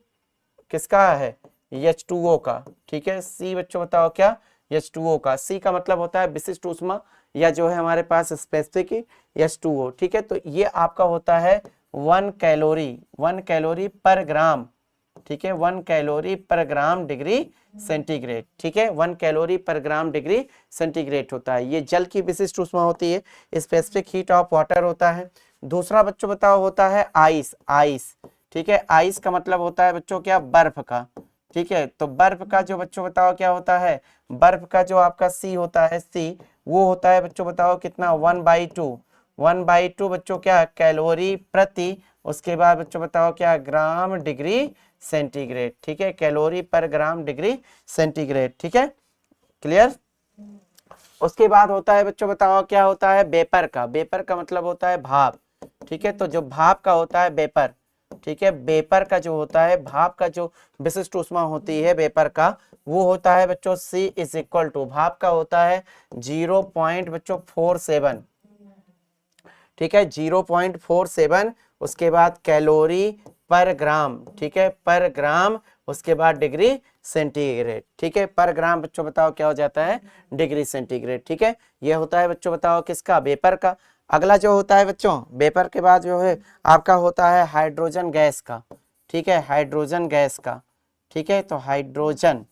किसका है H2O का। ठीक है, सी बच्चों बताओ क्या H2O का। सी का मतलब होता है विशिष्ट ऊष्मा या जो है हमारे पास स्पेसिफिक H2O। ठीक है, तो ये आपका होता है 1 कैलोरी पर ग्राम। ठीक है, 1 कैलोरी पर ग्राम डिग्री सेंटीग्रेड। ठीक है, 1 कैलोरी पर ग्राम डिग्री सेंटीग्रेड होता है। ये जल की विशिष्ट ऊष्मा होती है। स्पेसिफिक हीट ऑफ वाटर होता है। दूसरा बच्चों बताओ होता है आइस। आइस, ठीक है, आइस का मतलब होता है बच्चों क्या बर्फ का। ठीक है, तो बर्फ का जो बच्चों बताओ क्या होता है बर्फ का जो आपका सी होता है सी वो होता है बच्चों बताओ कितना 1/2। 1/2 बच्चों क्या कैलोरी प्रति, उसके बाद बच्चों बताओ क्या ग्राम डिग्री सेंटीग्रेड। ठीक है, कैलोरी पर ग्राम डिग्री सेंटीग्रेड। ठीक है, क्लियर। उसके बाद होता है बच्चों बताओ क्या होता है वेपर का। वेपर का मतलब होता है भाप। ठीक है, तो जो भाप का होता है वेपर। ठीक है, वेपर का जो होता है भाप का जो विशिष्ट ऊष्मा होती है वेपर का वो होता है बच्चों C इज इक्वल टू भाप का होता है 0.47। ठीक है, 0.47 उसके बाद कैलोरी पर ग्राम। ठीक है, पर ग्राम उसके बाद डिग्री सेंटीग्रेड। ठीक है, पर ग्राम बच्चों बताओ क्या हो जाता है डिग्री सेंटीग्रेड। ठीक है, यह होता है बच्चों बताओ किसका वेपर का। अगला जो होता है बच्चों वेपर के बाद जो है आपका होता है हाइड्रोजन गैस का। ठीक है, हाइड्रोजन गैस का। ठीक है, तो हाइड्रोजन,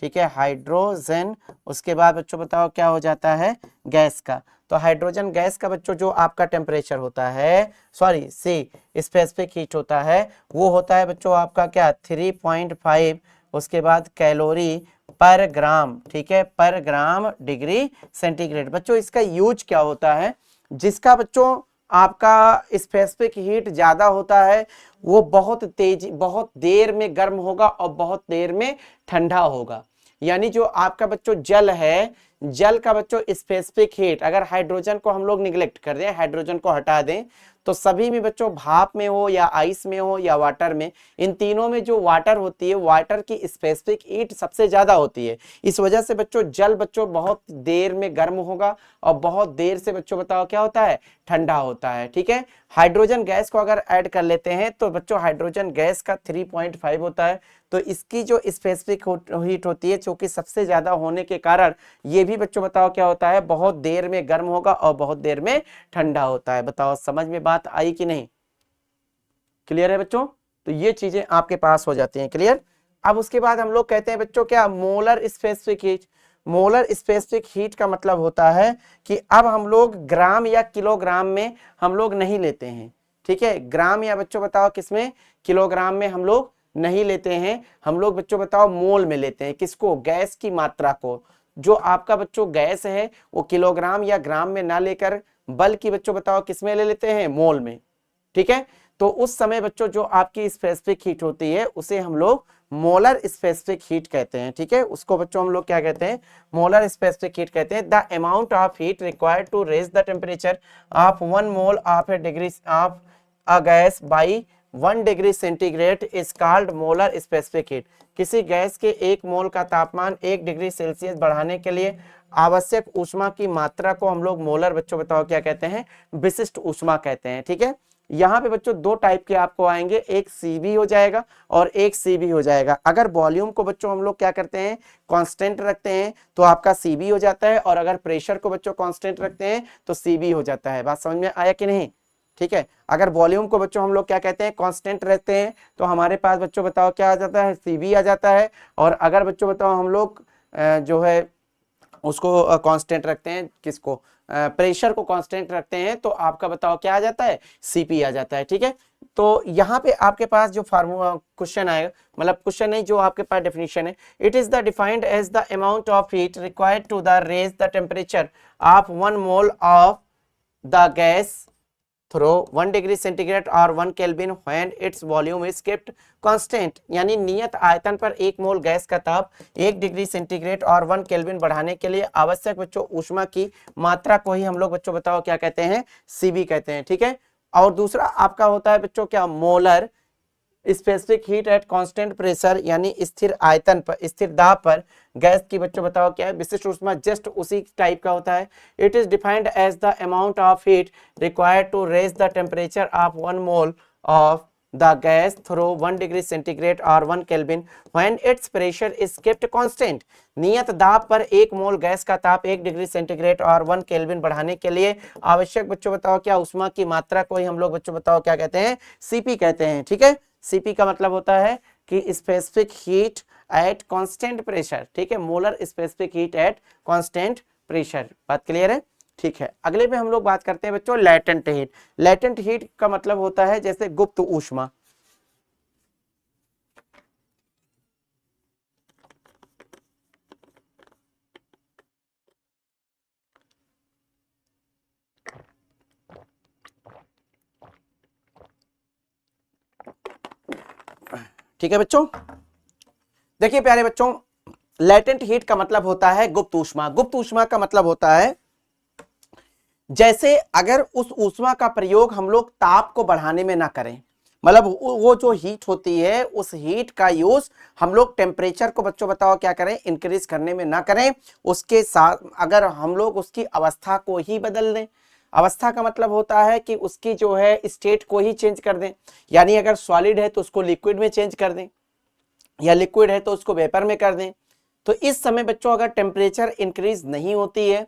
ठीक है, हाइड्रोजन उसके बाद बच्चों बताओ क्या हो जाता है गैस का। तो हाइड्रोजन गैस का बच्चों जो आपका टेम्परेचर होता है सॉरी सी स्पेसिफिक हीट होता है वो होता है बच्चों आपका क्या 3.5 उसके बाद कैलोरी पर ग्राम। ठीक है, पर ग्राम डिग्री सेंटीग्रेड। बच्चों इसका यूज क्या होता है जिसका बच्चों आपका स्पेसिफिक हीट ज्यादा होता है वो बहुत तेज बहुत देर में गर्म होगा और बहुत देर में ठंडा होगा। यानी जो आपका बच्चों जल है जल का बच्चों स्पेसिफिक हीट अगर हाइड्रोजन को हम लोग निगलेक्ट कर दें हाइड्रोजन को हटा दें तो सभी में बच्चों भाप में हो या आइस में हो या वाटर में इन तीनों में जो वाटर होती है वाटर की स्पेसिफिक हीट सबसे ज्यादा होती है। इस वजह से बच्चों जल बच्चों बहुत देर में गर्म होगा और बहुत देर से बच्चों बताओ क्या होता है ठंडा होता है। ठीक है, हाइड्रोजन गैस को अगर ऐड कर लेते हैं तो बच्चों हाइड्रोजन गैस का 3.5 होता है। तो इसकी जो स्पेसिफिक हीट होती है जो कि सबसे ज्यादा होने के कारण ये भी बच्चों बताओ क्या होता है बहुत देर में गर्म होगा और बहुत देर में ठंडा होता है। बताओ समझ में बात आई कि नहीं? क्लियर है बच्चों? तो ये चीजें आपके पास हो जाती हैं क्लियर। अब उसके बाद हम लोग कहते हैं बच्चों क्या molar specific heat. Molar specific heat का मतलब होता है कि अब हम लोग ग्राम या किलोग्राम में हम लोग नहीं लेते हैं, ठीक है। ग्राम या बच्चों बताओ किसमें, किलोग्राम में हम लोग नहीं लेते हैं, हम लोग बच्चों बताओ मोल में लेते हैं। किसको, गैस की मात्रा को। जो आपका बच्चों गैस है वो किलोग्राम या ग्राम में ना लेकर बल्कि बच्चों बताओ किसमें ले लेते हैं, मोल में, ठीक है। तो उस समय बच्चों जो आपकी स्पेसिफिक हीट होती है उसे हम लोग मोलर स्पेसिफिक हीट कहते हैं, ठीक है। उसको बच्चों हम लोग क्या कहते हैं, मोलर स्पेसिफिक हीट कहते हैं। The amount of heat required to raise the temperature of 1 mole of a degree of a gas by 1 degree centigrade is called molar specific heat. किसी गैस के 1 मोल का तापमान 1 डिग्री सेल्सियस बढ़ाने के लिए आवश्यक ऊष्मा की मात्रा को हम लोग मोलर बच्चों बताओ क्या कहते हैं, विशिष्ट ऊष्मा कहते हैं, ठीक है। यहाँ पे बच्चों दो टाइप के आपको आएंगे, एक सीबी हो जाएगा और एक सीबी हो जाएगा। अगर वॉल्यूम को बच्चों हम लोग क्या करते हैं, कांस्टेंट रखते हैं तो आपका सीबी हो जाता है, और अगर प्रेशर को बच्चों कांस्टेंट रखते हैं तो सीबी हो जाता है। बात समझ में आया कि नहीं, ठीक है। अगर वॉल्यूम को बच्चों हम लोग क्या कहते हैं, कांस्टेंट रहते हैं तो हमारे पास बच्चों बताओ क्या आ जाता है, सीबी आ जाता है। और अगर बच्चों बताओ हम लोग जो है उसको कांस्टेंट रखते हैं, किसको, प्रेशर को कांस्टेंट रखते हैं तो आपका बताओ क्या आ जाता है, सीपी आ जाता है, ठीक है। तो यहाँ पे आपके पास जो फार्मूला क्वेश्चन आएगा, मतलब क्वेश्चन नहीं, जो आपके पास डेफिनेशन है, it is the defined as the amount of heat required to the raise the temperature of 1 mole of the gas through 1 degree centigrade और 1 kelvin when its volume is kept constant. यानी नियत आयतन पर 1 मोल gas का ताप 1 degree centigrade और 1 kelvin बढ़ाने के लिए आवश्यक बच्चों ऊष्मा की मात्रा को ही हम लोग बच्चों बताओ क्या कहते हैं, सीबी कहते हैं, ठीक है। और दूसरा आपका होता है बच्चों क्या, molar specific heat at constant pressure, यानी स्थिर आयतन पर, स्थिर दाब पर गैस की बच्चों बताओ क्या है, विशिष्ट ऊष्मा। जस्ट उसी टाइप का होता है। It is defined as the amount of heat required to raise the temperature of 1 mole of the gas through 1 degree centigrade और 1 kelvin when its pressure is kept constant. नियत दाब पर 1 मोल गैस का ताप 1 डिग्री सेंटीग्रेड और 1 kelvin बढ़ाने के लिए आवश्यक बच्चों बताओ क्या, ऊष्मा की मात्रा को ही हम लोग बच्चों बताओ क्या कहते हैं, सीपी कहते हैं, ठीक है। सीपी का मतलब होता है कि specific heat at constant pressure, ठीक है। Molar specific heat at constant pressure. बात क्लियर है, ठीक है। अगले में हम लोग बात करते हैं बच्चों लेटेंट हीट। लेटेंट हीट का मतलब होता है जैसे गुप्त ऊष्मा। ठीक है बच्चों, देखिए प्यारे बच्चों, लेटेंट हीट का मतलब होता है गुप्त ऊष्मा। गुप्त ऊष्मा का मतलब होता है जैसे अगर उस ऊष्मा का प्रयोग हम लोग ताप को बढ़ाने में ना करें, मतलब वो जो हीट होती है उस हीट का यूज हम लोग टेम्परेचर को बच्चों बताओ क्या करें, इंक्रीज करने में ना करें, उसके साथ अगर हम लोग उसकी अवस्था को ही बदल दें। अवस्था का मतलब होता है कि उसकी जो है स्टेट को ही चेंज कर दें। यानी अगर सॉलिड है तो उसको लिक्विड में चेंज कर दें, या लिक्विड है तो उसको वेपर में कर दें। तो इस समय बच्चों अगर टेम्परेचर इंक्रीज नहीं होती है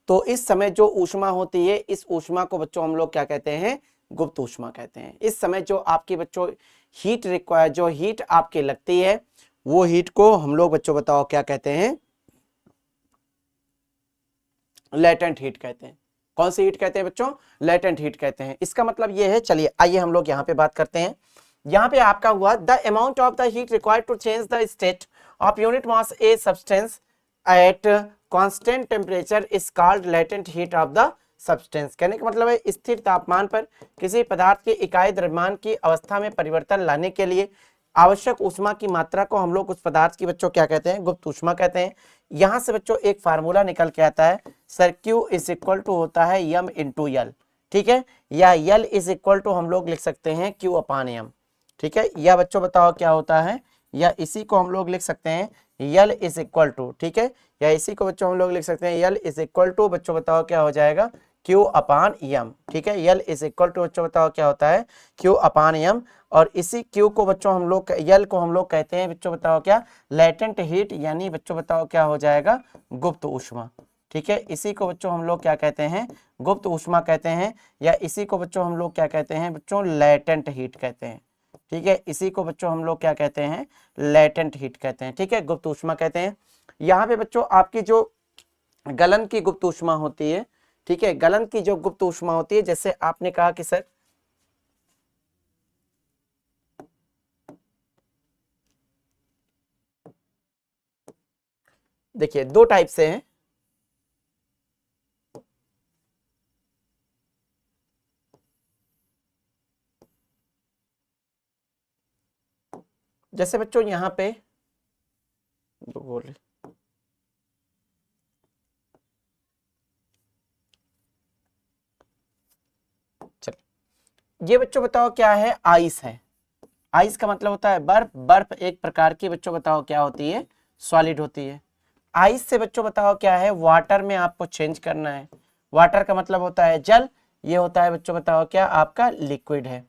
तो इस समय जो ऊष्मा होती है, इस ऊष्मा को बच्चों हम लोग क्या कहते हैं, गुप्त ऊष्मा कहते हैं। इस समय जो आपकी बच्चों हीट रिक्वायर, जो हीट आपके लगती है वो हीट को हम लोग बच्चों बताओ क्या कहते हैं, लेटेंट हीट कहते हैं। कौन सी हीट कहते हैं बच्चों, लेटेंट हीट कहते हैं। इसका मतलब ये है, चलिए आइए हम लोग यहाँ पे बात करते हैं। यहाँ पे आपका हुआ the amount of the heat required to change the state of unit mass a substance at constant temperature is called latent heat of the substance. कहने का मतलब है स्थिर तापमान पर किसी पदार्थ के इकाई द्रव्यमान की अवस्था में परिवर्तन लाने के लिए आवश्यक ऊष्मा की मात्रा को हम लोग उस पदार्थ की बच्चों क्या कहते हैं, गुप्त ऊष्मा कहते हैं। यहां से बच्चों एक फार्मूला निकल के आता है, sir Q is equal to होता है m इंटू यल, ठीक है। या L इज इक्वल टू हम लोग लिख सकते हैं Q अपान m, ठीक है। या बच्चों बताओ क्या होता है, या इसी को हम लोग लिख सकते हैं L इज इक्वल टू, ठीक है। या इसी को बच्चों हम लोग लिख सकते हैं L इज इक्वल टू बच्चों बताओ क्या हो जाएगा, Q अपान m, ठीक है। L इज इक्वल टू बच्चों बताओ क्या होता है, Q अपान m। और इसी Q को बच्चों हम लोग, L को हम लोग कहते हैं बच्चों बताओ क्या, लेटेंट हीट, यानी बच्चों बताओ क्या हो जाएगा, गुप्त ऊष्मा, ठीक है। इसी को बच्चों हम लोग क्या कहते हैं, गुप्त ऊष्मा कहते हैं। या इसी को बच्चों हम लोग क्या कहते हैं बच्चों, लेटेंट हीट कहते हैं, ठीक है, इसी को बच्चों हम लोग क्या कहते हैं, लेटेंट हीट कहते हैं। ठीक है, गुप्त ऊष्मा कहते हैं। यहाँ पे बच्चों आपकी जो गलन की गुप्त ऊष्मा होती है, ठीक है, गलन की जो गुप्त ऊष्मा होती है, जैसे आपने कहा कि सर देखिए दो टाइप से हैं। जैसे बच्चों यहाँ पे बोले चल, ये बच्चों बताओ क्या है, आइस है। आइस का मतलब होता है बर्फ। बर्फ एक प्रकार की बच्चों बताओ क्या होती है, सॉलिड होती है। आइस से बच्चों बताओ क्या है, वाटर में आपको चेंज करना है। वाटर का मतलब होता है जल, ये होता है बच्चों बताओ क्या, आपका लिक्विड है।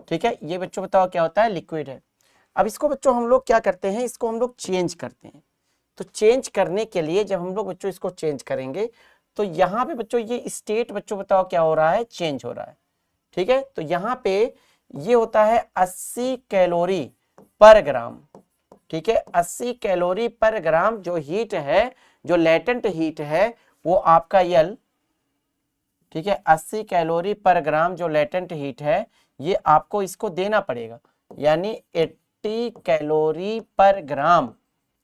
ठीक है, ये बच्चों बताओ क्या होता है, लिक्विड है। अब इसको बच्चों हम लोग क्या करते हैं, इसको हम लोग चेंज करते हैं। तो चेंज करने के लिए जब हम लोग बच्चों इसको चेंज करेंगे, तो यहाँ पे बच्चों ये स्टेट बच्चों बताओ क्या हो रहा है, चेंज हो रहा है। ठीक है, तो यहाँ पे ये होता है 80 कैलोरी पर ग्राम। ठीक है, 80 कैलोरी पर ग्राम जो हीट है, जो लेटेंट हीट है, वो आपका यल। ठीक है, 80 कैलोरी पर ग्राम जो लेटेंट हीट है, ये आपको इसको देना पड़ेगा, यानी 80 कैलोरी पर ग्राम।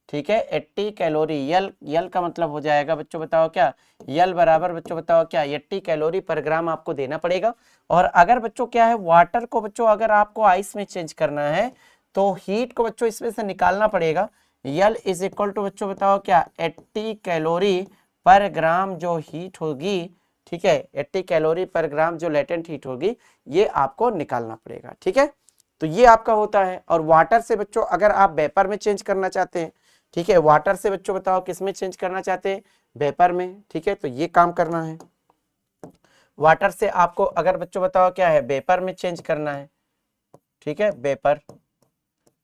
ठीक है, 80 कैलोरी, यल यल का मतलब हो जाएगा बच्चों बताओ क्या, यल बराबर बच्चों बताओ क्या, 80 कैलोरी पर ग्राम आपको देना पड़ेगा। और अगर बच्चों क्या है, वाटर को बच्चों अगर आपको आइस में चेंज करना है, तो हीट को बच्चों इसमें से निकालना पड़ेगा। यल इज इक्वल टू बच्चों बताओ क्या, 80 कैलोरी पर ग्राम जो हीट होगी। ठीक है, 80 कैलोरी पर ग्राम जो लेटेंट हीट होगी, ये आपको निकालना पड़ेगा। ठीक है, तो ये आपका होता है। और वाटर से बच्चों अगर आप वेपर में चेंज करना चाहते हैं, ठीक है, वाटर से बच्चों बताओ किस में चेंज करना चाहते हैं, वेपर में। ठीक है, तो ये काम करना है। वाटर से आपको अगर बच्चों बताओ क्या है, वेपर में चेंज करना है। ठीक है, वेपर,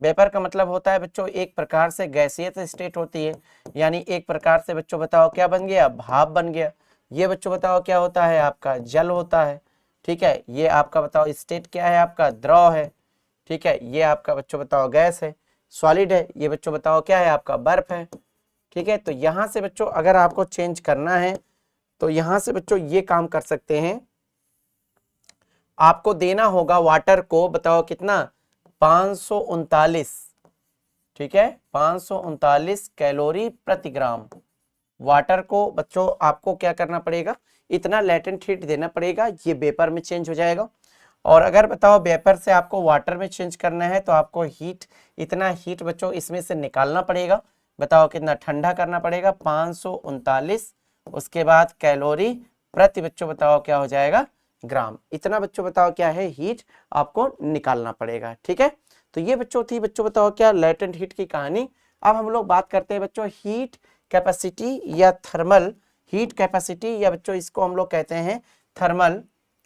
वेपर का मतलब होता है बच्चों एक प्रकार से गैसीय स्टेट होती है, यानी एक प्रकार से बच्चों बताओ क्या बन गया, भाप बन गया। ये बच्चों बताओ क्या होता है, आपका जल होता है। ठीक है, ये आपका बताओ स्टेट क्या है, आपका द्रव है। ठीक है, ये आपका बच्चों बताओ गैस है, सॉलिड है। ये बच्चों बताओ क्या है, आपका बर्फ है। ठीक है, तो यहां से बच्चों अगर आपको चेंज करना है, तो यहां से बच्चों ये काम कर सकते हैं। आपको देना होगा वाटर को बताओ कितना, 539। ठीक है, 539 कैलोरी प्रति ग्राम। वाटर को बच्चों आपको क्या करना पड़ेगा, इतना लेटेंट हीट देना पड़ेगा, ये वेपर में चेंज हो जाएगा। और अगर बताओ वेपर से आपको वाटर में चेंज करना है, तो आपको हीट, इतना हीट बच्चों इसमें से निकालना पड़ेगा। बताओ कितना ठंडा करना पड़ेगा, 539, उसके बाद कैलोरी प्रति बच्चों बताओ क्या हो जाएगा, ग्राम। इतना बच्चों बताओ क्या है, हीट आपको निकालना पड़ेगा। ठीक है, तो ये बच्चों थी बच्चों बताओ क्या, लेटेंट हीट की कहानी। अब हम लोग बात करते हैं बच्चों हीट कैपेसिटी या थर्मल हीट कैपेसिटी, या बच्चों इसको हम लोग कहते हैं थर्मल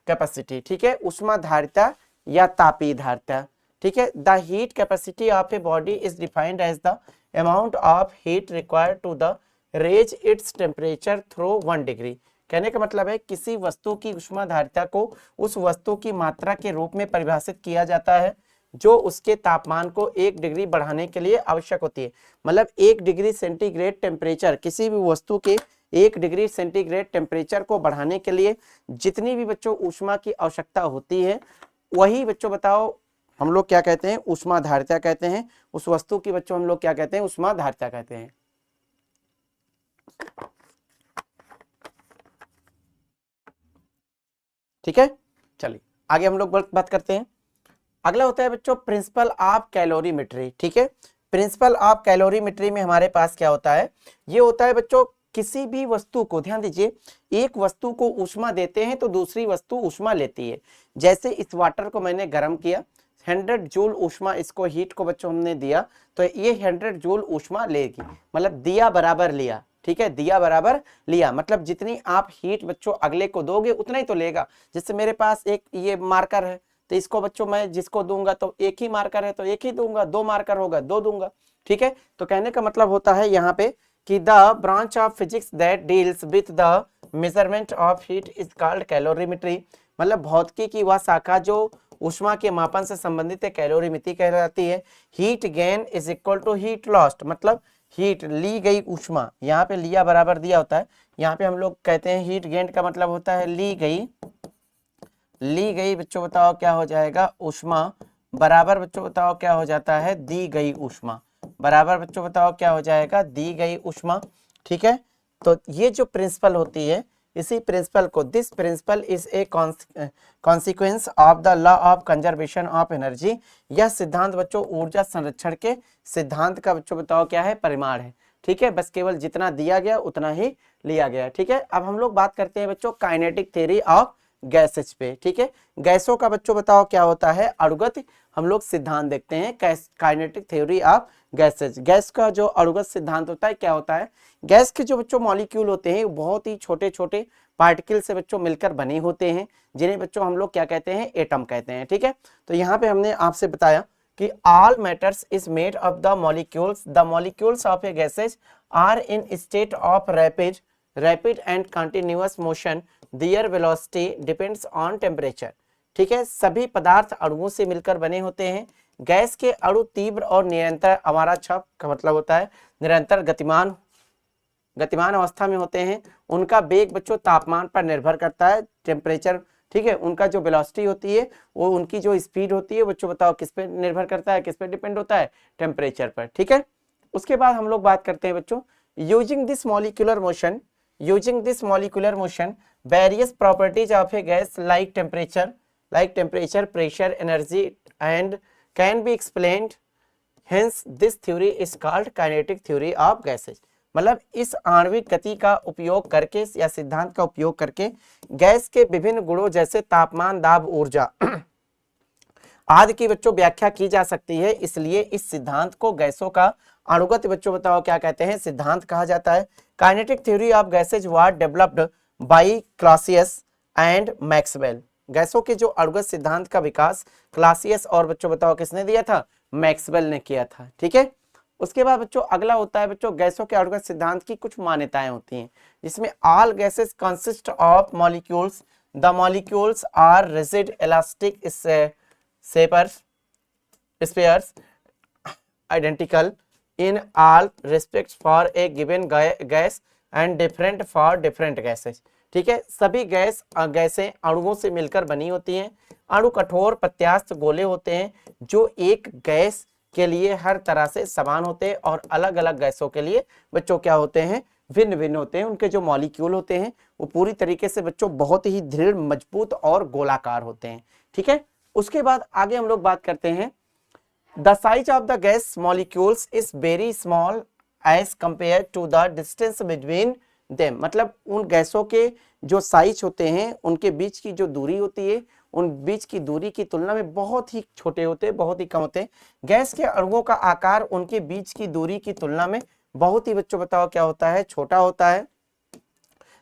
कैपेसिटी। ठीक है, उष्माधारिता या तापीय धारिता। ठीक है, the heat capacity of a body is defined as the amount of heat required to the raise its temperature through 1 degree. कहने का मतलब है किसी वस्तु की उष्माधारिता को उस वस्तु की मात्रा के रूप में परिभाषित किया जाता है जो उसके तापमान को 1 डिग्री बढ़ाने के लिए आवश्यक होती है। मतलब 1 डिग्री सेंटीग्रेड टेम्परेचर, किसी भी वस्तु के 1 डिग्री सेंटीग्रेड टेम्परेचर को बढ़ाने के लिए जितनी भी बच्चों ऊष्मा की आवश्यकता होती है, वही बच्चों बताओ हम लोग क्या कहते हैं, उष्माधारिता कहते हैं। उस वस्तु की बच्चों हम लोग क्या कहते हैं, उष्माधारिता कहते हैं। ठीक है, चलिए आगे हम लोग बात करते हैं। अगला होता है बच्चों प्रिंसिपल ऑफ कैलोरीमेट्री। ठीक है, प्रिंसिपल ऑफ कैलोरीमेट्री में हमारे पास क्या होता है, ये होता है बच्चों किसी भी वस्तु को, ध्यान दीजिए, एक वस्तु को ऊष्मा देते हैं तो दूसरी वस्तु ऊष्मा लेती है। जैसे इस वाटर को मैंने गर्म किया, 100 जूल ऊष्मा, इसको हीट को बच्चों हमने दिया, तो ये 100 जूल ऊष्मा लेगी, मतलब दिया बराबर लिया। ठीक है, दिया बराबर लिया मतलब जितनी आप हीट बच्चों अगले को दोगे उतना ही तो लेगा। जैसे मेरे पास एक ये मार्कर है, तो इसको बच्चों मैं जिसको दूंगा तो एक ही मार्कर है तो एक ही दूंगा, 2 मार्कर होगा 2 दूंगा। ठीक है, तो कहने का मतलब होता है यहाँ पे कि the branch of physics that deals with the measurement of heat is called calorimetry. मतलब भौतिकी की वह शाखा जो ऊष्मा के मापन से संबंधित कैलोरीमिति कहलाती है। Heat gain is equal to heat lost, मतलब हीट ली गई ऊष्मा, यहाँ पे लिया बराबर दिया होता है, यहाँ पे हम लोग कहते हैं हीट गेन का मतलब होता है ली गई बच्चों बताओ क्या हो जाएगा, ऊष्मा बराबर बच्चों बताओ क्या हो जाता है, दी गई ऊष्मा, बराबर बच्चों बताओ क्या हो जाएगा, दी गई ऊष्मा। ठीक है, तो ये जो प्रिंसिपल होती है, इसी प्रिंसिपल को, this principle is a consequence of the law of conservation of energy. यह सिद्धांत बच्चों ऊर्जा संरक्षण के सिद्धांत का बच्चों बताओ क्या है, परिमाण है। ठीक है, बस केवल जितना दिया गया उतना ही लिया गया। ठीक है, अब हम लोग बात करते हैं बच्चों काइनेटिक थ्योरी ऑफ गैसेज पे। ठीक है, गैसों का बच्चों बताओ क्या होता है, अणुगत हम लोग सिद्धांत देखते हैं, kinetic theory of gases. Gas का जो अणुगत सिद्धांत होता है क्या होता है, गैस के जो बच्चों मॉलिक्यूल होते हैं बहुत ही छोटे छोटे पार्टिकल से बच्चों मिलकर बने होते हैं, जिन्हें बच्चों हम लोग क्या कहते हैं, एटम कहते हैं। ठीक है, तो यहाँ पे हमने आपसे बताया कि all matters is made of the molecules of a gases are in state of rapid and continuous motion, their velocity depends on temperature। ठीक है, सभी पदार्थ अणुओं से मिलकर बने होते हैं। गैस के अणु तीव्र और निरंतर, हमारा छप का मतलब होता है निरंतर गतिमान अवस्था में होते हैं। उनका वेग बच्चों तापमान पर निर्भर करता है, टेम्परेचर। ठीक है, उनका जो वेलोसिटी होती है, वो उनकी जो स्पीड होती है बच्चों बताओ किस पे निर्भर करता है, किस पे डिपेंड होता है, टेम्परेचर पर। ठीक है, उसके बाद हम लोग बात करते हैं बच्चों using this molecular motion various properties of A gas like temperature, pressure, energy and can be explained, hence this theory is called kinetic theory of gases. मतलब इस आणविक गति का उपयोग करके या सिद्धांत का उपयोग करके गैस के विभिन्न गुणों जैसे तापमान, दाब, ऊर्जा आदि की बच्चों व्याख्या की जा सकती है। इसलिए इस सिद्धांत को गैसों का अणुगत बच्चों बताओ क्या कहते हैं, सिद्धांत कहा जाता है। Kinetic theory of gases was developed by Clausius and Maxwell. गैसों के जो अणुगत सिद्धांत का विकास क्लासियस और बच्चों बताओ किसने दिया था, मैक्सवेल ने किया था। ठीक है, उसके बाद बच्चों अगला होता है बच्चों गैसों के अणुगत सिद्धांत की कुछ मान्यताएं होती हैं, जिसमें all gases consist of molecules, the molecules are rigid, elastic, spheres, identical in all respects for a given gas and different for different gases. ठीक है, सभी गैसें अणुओं से मिलकर बनी होती हैं। अणु कठोर प्रत्यास्थ गोले होते हैं जो एक गैस के लिए हर तरह से समान होते हैं, और अलग अलग गैसों के लिए बच्चों क्या होते हैं, भिन्न भिन्न होते हैं। उनके जो मॉलिक्यूल होते हैं वो पूरी तरीके से बच्चों बहुत ही दृढ़, मजबूत और गोलाकार होते हैं। ठीक है, उसके बाद आगे हम लोग बात करते हैं the size of the gas molecules is very small as compare to the distance between them. मतलब उन गैसों के जो साइज होते हैं, उनके बीच की जो दूरी होती है, उन बीच की दूरी की तुलना में बहुत ही छोटे होते हैं, बहुत ही कम होते हैं। गैस के अणुओं का आकार उनके बीच की दूरी की तुलना में बहुत ही बच्चों बताओ क्या होता है, छोटा होता है।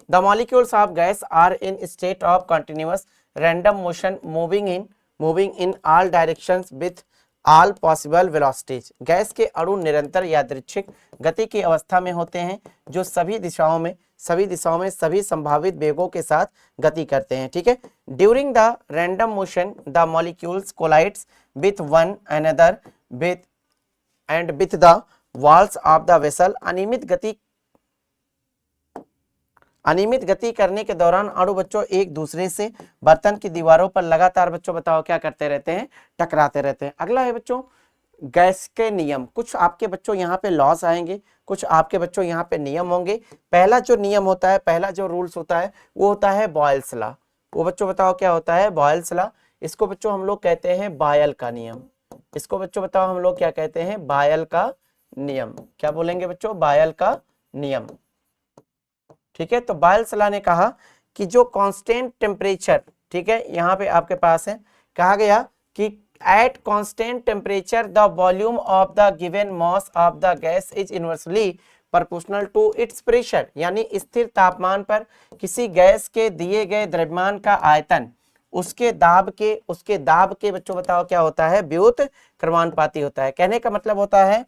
The molecules of gas are in state of continuous random motion moving in all directions with all possible velocities. गैस के अणु निरंतर यादृच्छिक गति की अवस्था में होते हैं, जो सभी दिशाओं में सभी संभावित वेगों के साथ गति करते हैं। ठीक है, during the random motion the molecules collides with one another with the walls of the vessel. अनियमित गति करने के दौरान अणु बच्चों एक दूसरे से बर्तन की दीवारों पर लगातार बच्चों बताओ क्या करते रहते हैं, टकराते रहते हैं। अगला है बच्चों गैस के नियम। कुछ आपके बच्चों यहाँ पे लॉस आएंगे, कुछ आपके बच्चों यहाँ पे नियम होंगे। पहला जो नियम होता है, पहला जो रूल्स होता है वो होता है बॉयल्स लॉ। वो बच्चों बताओ क्या होता है, बॉयल्स लॉ। इसको बच्चों हम लोग कहते हैं बायल का नियम। इसको बच्चों बताओ हम लोग क्या कहते हैं, बायल का नियम। क्या बोलेंगे बच्चों, बायल का नियम। ठीक है, तो बायल्स लॉ ने कहा कि जो कांस्टेंट टेम्परेचर, ठीक है, यहाँ पे आपके पास है, कहा गया कि at constant temperature the volume of the given mass of the gas is inversely proportional to its pressure. यानी स्थिर तापमान पर किसी गैस के दिए गए द्रव्यमान का आयतन उसके दाब के बच्चों बताओ क्या होता है, व्युत क्रमानुपाती होता है। कहने का मतलब होता है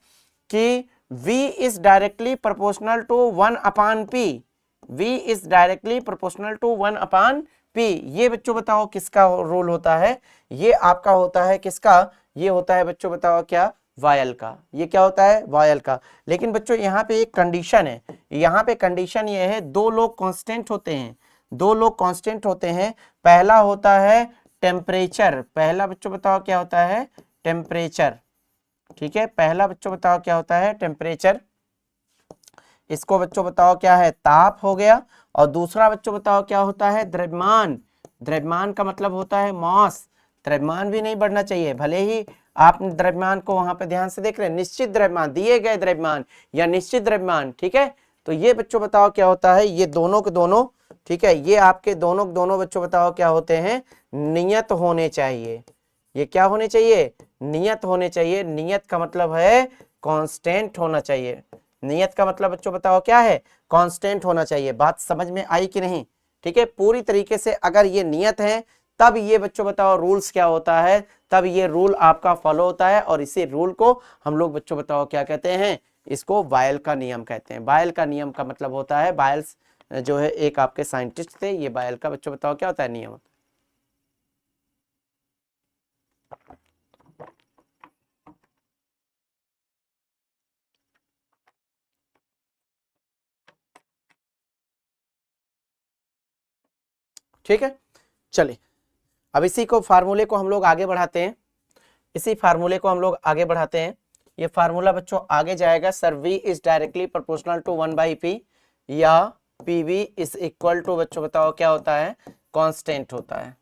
कि V is directly proportional to 1/P। V is directly proportional to 1/P। P, ये बच्चों बताओ किसका रूल होता है, ये आपका होता है किसका, ये होता है बच्चों बताओ क्या, वायल का। ये क्या होता है, वायल का। लेकिन बच्चों यहाँ पे एक कंडीशन है, यहाँ पे कंडीशन ये है, दो लोग कांस्टेंट होते हैं, दो लोग कांस्टेंट होते हैं। पहला होता है टेम्परेचर, पहला बच्चों बताओ क्या होता है, टेम्परेचर, ठीक है, पहला बच्चों बताओ क्या होता है, टेम्परेचर। इसको बच्चों बताओ क्या है, ताप हो गया। और दूसरा बच्चों बताओ क्या होता है, द्रव्यमान। द्रव्यमान का मतलब होता है मास। द्रव्यमान भी नहीं बढ़ना चाहिए, भले ही आप द्रव्यमान को वहां पे ध्यान से देख रहे हैं, निश्चित द्रव्यमान, दिए गए द्रव्यमान या निश्चित द्रव्यमान, ठीक है। तो ये बच्चों बताओ क्या होता है, ये दोनों के दोनों, ठीक है, ये आपके दोनों के दोनों बच्चों बताओ क्या होते हैं, नियत होने चाहिए। ये क्या होने चाहिए, नियत होने चाहिए। नियत का मतलब है कांस्टेंट होना चाहिए। नियत का मतलब बच्चों बताओ क्या है, कांस्टेंट होना चाहिए। बात समझ में आई कि नहीं, ठीक है। पूरी तरीके से अगर ये नियत है तब ये बच्चों बताओ रूल्स क्या होता है, तब ये रूल आपका फॉलो होता है। और इसी रूल को हम लोग बच्चों बताओ क्या कहते हैं, इसको बायल का नियम कहते हैं। बायल का नियम का मतलब होता है, बायल्स जो है एक आपके साइंटिस्ट थे, ये बायल का बच्चों बताओ क्या होता है, नियम। ठीक है, चलिए अब इसी को फार्मूले को हम लोग आगे बढ़ाते हैं, इसी फार्मूले को हम लोग आगे बढ़ाते हैं। ये फार्मूला बच्चों आगे जाएगा, sir V is directly proportional to 1/p, या PV इज इक्वल टू बच्चों बताओ क्या होता है, कांस्टेंट होता है,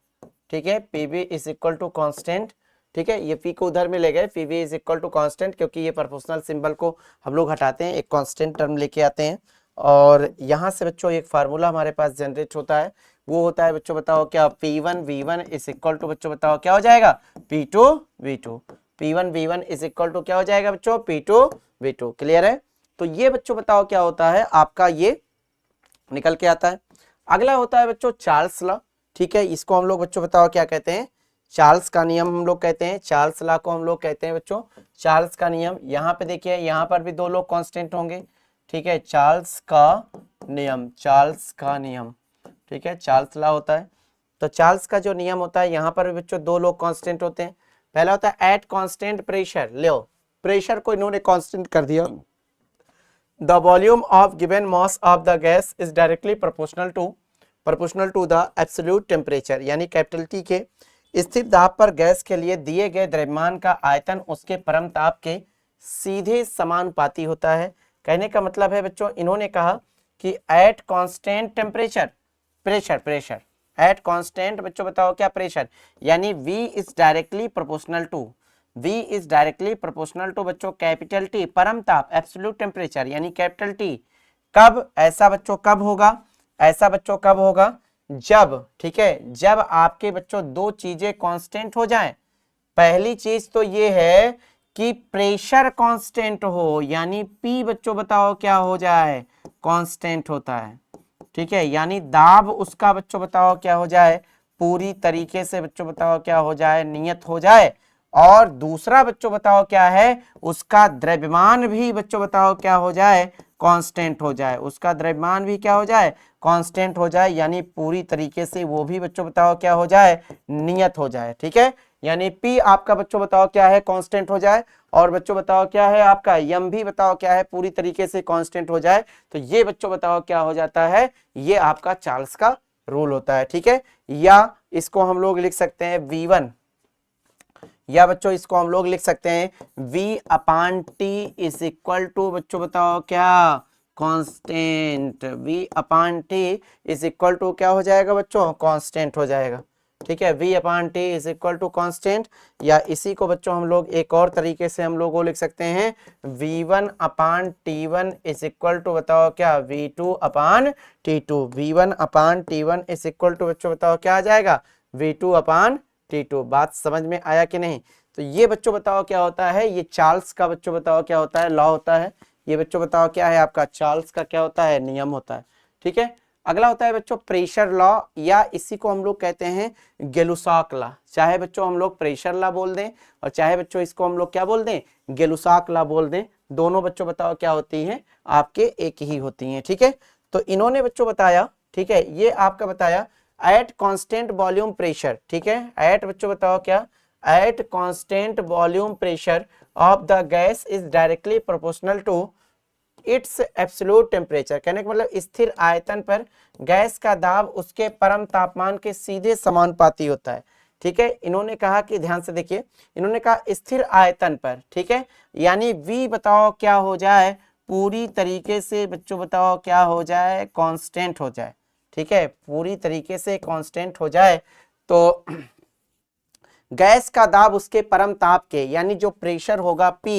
ठीक है। PV is equal to constant, ठीक है। ये P को उधर में ले गए, PV is equal to constant, क्योंकि ये प्रोपोर्शनल सिंबल को हम लोग हटाते हैं, एक कांस्टेंट टर्म लेके आते हैं। और यहाँ से बच्चों एक फार्मूला हमारे पास जनरेट होता है, वो होता है बच्चों बताओ क्या, P1 V1 is equal to बच्चों बताओ क्या हो जाएगा, P2 V2। P1 V1 is equal to क्या हो जाएगा बच्चों, P2 V2। क्लियर है। तो ये बच्चों बताओ क्या होता है आपका, ये निकल के आता है। अगला होता है बच्चों चार्ल्स लॉ, ठीक है। इसको हम लोग बच्चों बताओ क्या कहते हैं, चार्ल्स का नियम हम लोग कहते हैं, चार्ल्स लॉ को हम लोग कहते हैं बच्चों चार्ल्स का नियम। यहाँ पे देखिए, यहाँ पर भी दो लोग कांस्टेंट होंगे, ठीक है। चार्ल्स का नियम, चार्ल्स का नियम, ठीक है, चार्ल्स लॉ होता है। तो चार्ल्स का जो नियम होता है, यहाँ पर भी बच्चों दो लोग कांस्टेंट होते हैं। पहला होता है एट कांस्टेंट प्रेशर, लो प्रेशर को इन्होंने कांस्टेंट कर दिया, the volume of given mass of the gas is directly proportional to the absolute temperature, यानी कैपिटल T के स्थिर दाब पर गैस के लिए दिए गए द्रव्यमान का आयतन उसके परम ताप के सीधे समानुपाती होता है। कहने का मतलब है बच्चों, इन्होंने कहा कि at constant temperature, pressure at constant बच्चों बताओ क्या, प्रेशर, यानी V is directly proportional to, V is directly proportional to बच्चों कैपिटल T परम ताप एब्सोल्यूट टेम्परेचर, यानी कैपिटल T। कब ऐसा बच्चों, कब होगा ऐसा बच्चों, कब होगा, जब, ठीक है, जब आपके बच्चों दो चीजें कांस्टेंट हो जाएं। पहली चीज तो ये है कि प्रेशर कांस्टेंट हो, यानी P बच्चों बताओ क्या हो जाए, कांस्टेंट होता है, ठीक है, यानी दाब उसका बच्चों बताओ क्या हो जाए, पूरी तरीके से बच्चों बताओ क्या हो जाए, नियत हो जाए। और दूसरा बच्चों बताओ क्या है, उसका द्रव्यमान भी बच्चों बताओ क्या हो जाए, कांस्टेंट हो जाए, उसका द्रव्यमान भी क्या हो जाए, कांस्टेंट हो जाए, यानी पूरी तरीके से वो भी बच्चों बताओ क्या हो जाए, नियत हो जाए, ठीक है। यानी P आपका बच्चों बताओ क्या है, कांस्टेंट हो जाए, और बच्चों बताओ क्या है आपका M भी बताओ क्या है, पूरी तरीके से कांस्टेंट हो जाए। तो ये बच्चों बताओ क्या हो जाता है, ये आपका चार्ल्स का रूल होता है, ठीक है। या इसको हम लोग लिख सकते हैं V1, या बच्चों इसको हम लोग लिख सकते हैं V/T इज इक्वल टू बच्चों बताओ क्या, constant. V/T is equal to क्या हो जाएगा बच्चों, कांस्टेंट हो जाएगा, ठीक है। V/T is equal to constant. या इसी को बच्चों हम लोग एक और तरीके से हम लोग लिख सकते हैं V1/T1 इज इक्वल टू बताओ क्या, V2/T2। V1/T1 is equal to बच्चों बताओ क्या आ जाएगा, V2/T2। बात समझ में आया कि नहीं। तो ये बच्चों बताओ क्या होता है, ये चार्ल्स का बच्चों बताओ क्या होता है, लॉ होता है। ये बच्चों बताओ क्या है आपका, चार्ल्स का क्या होता है, नियम होता है, ठीक है। अगला होता है बच्चों प्रेशर लॉ, या इसी को हम लोग कहते हैं गेलुसाक लॉ। चाहे बच्चों हम लोग प्रेशर लॉ बोल दें, और चाहे बच्चों इसको हम लोग क्या बोल दें, गेलुसाक लॉ बोल दें, दोनों बच्चों बताओ क्या होती हैं, आपके एक ही होती हैं, ठीक है। तो इन्होंने बच्चों बताया, ठीक है, ये आपका बताया एट कांस्टेंट वॉल्यूम प्रेशर, ठीक है, एट बच्चों बताओ क्या, at constant volume pressure of the gas is directly proportional to its absolute temperature. कहने का मतलब स्थिर आयतन पर गैस का दाब उसके परम तापमान के सीधे समानुपाती होता है, ठीक है। इन्होंने कहा कि ध्यान से देखिए, इन्होंने कहा स्थिर आयतन पर, ठीक है, यानी V बताओ क्या हो जाए, पूरी तरीके से बच्चों बताओ क्या हो जाए, कांस्टेंट हो जाए, ठीक है, पूरी तरीके से कांस्टेंट हो जाए तो गैस का दाब उसके परम ताप के, यानी जो प्रेशर होगा P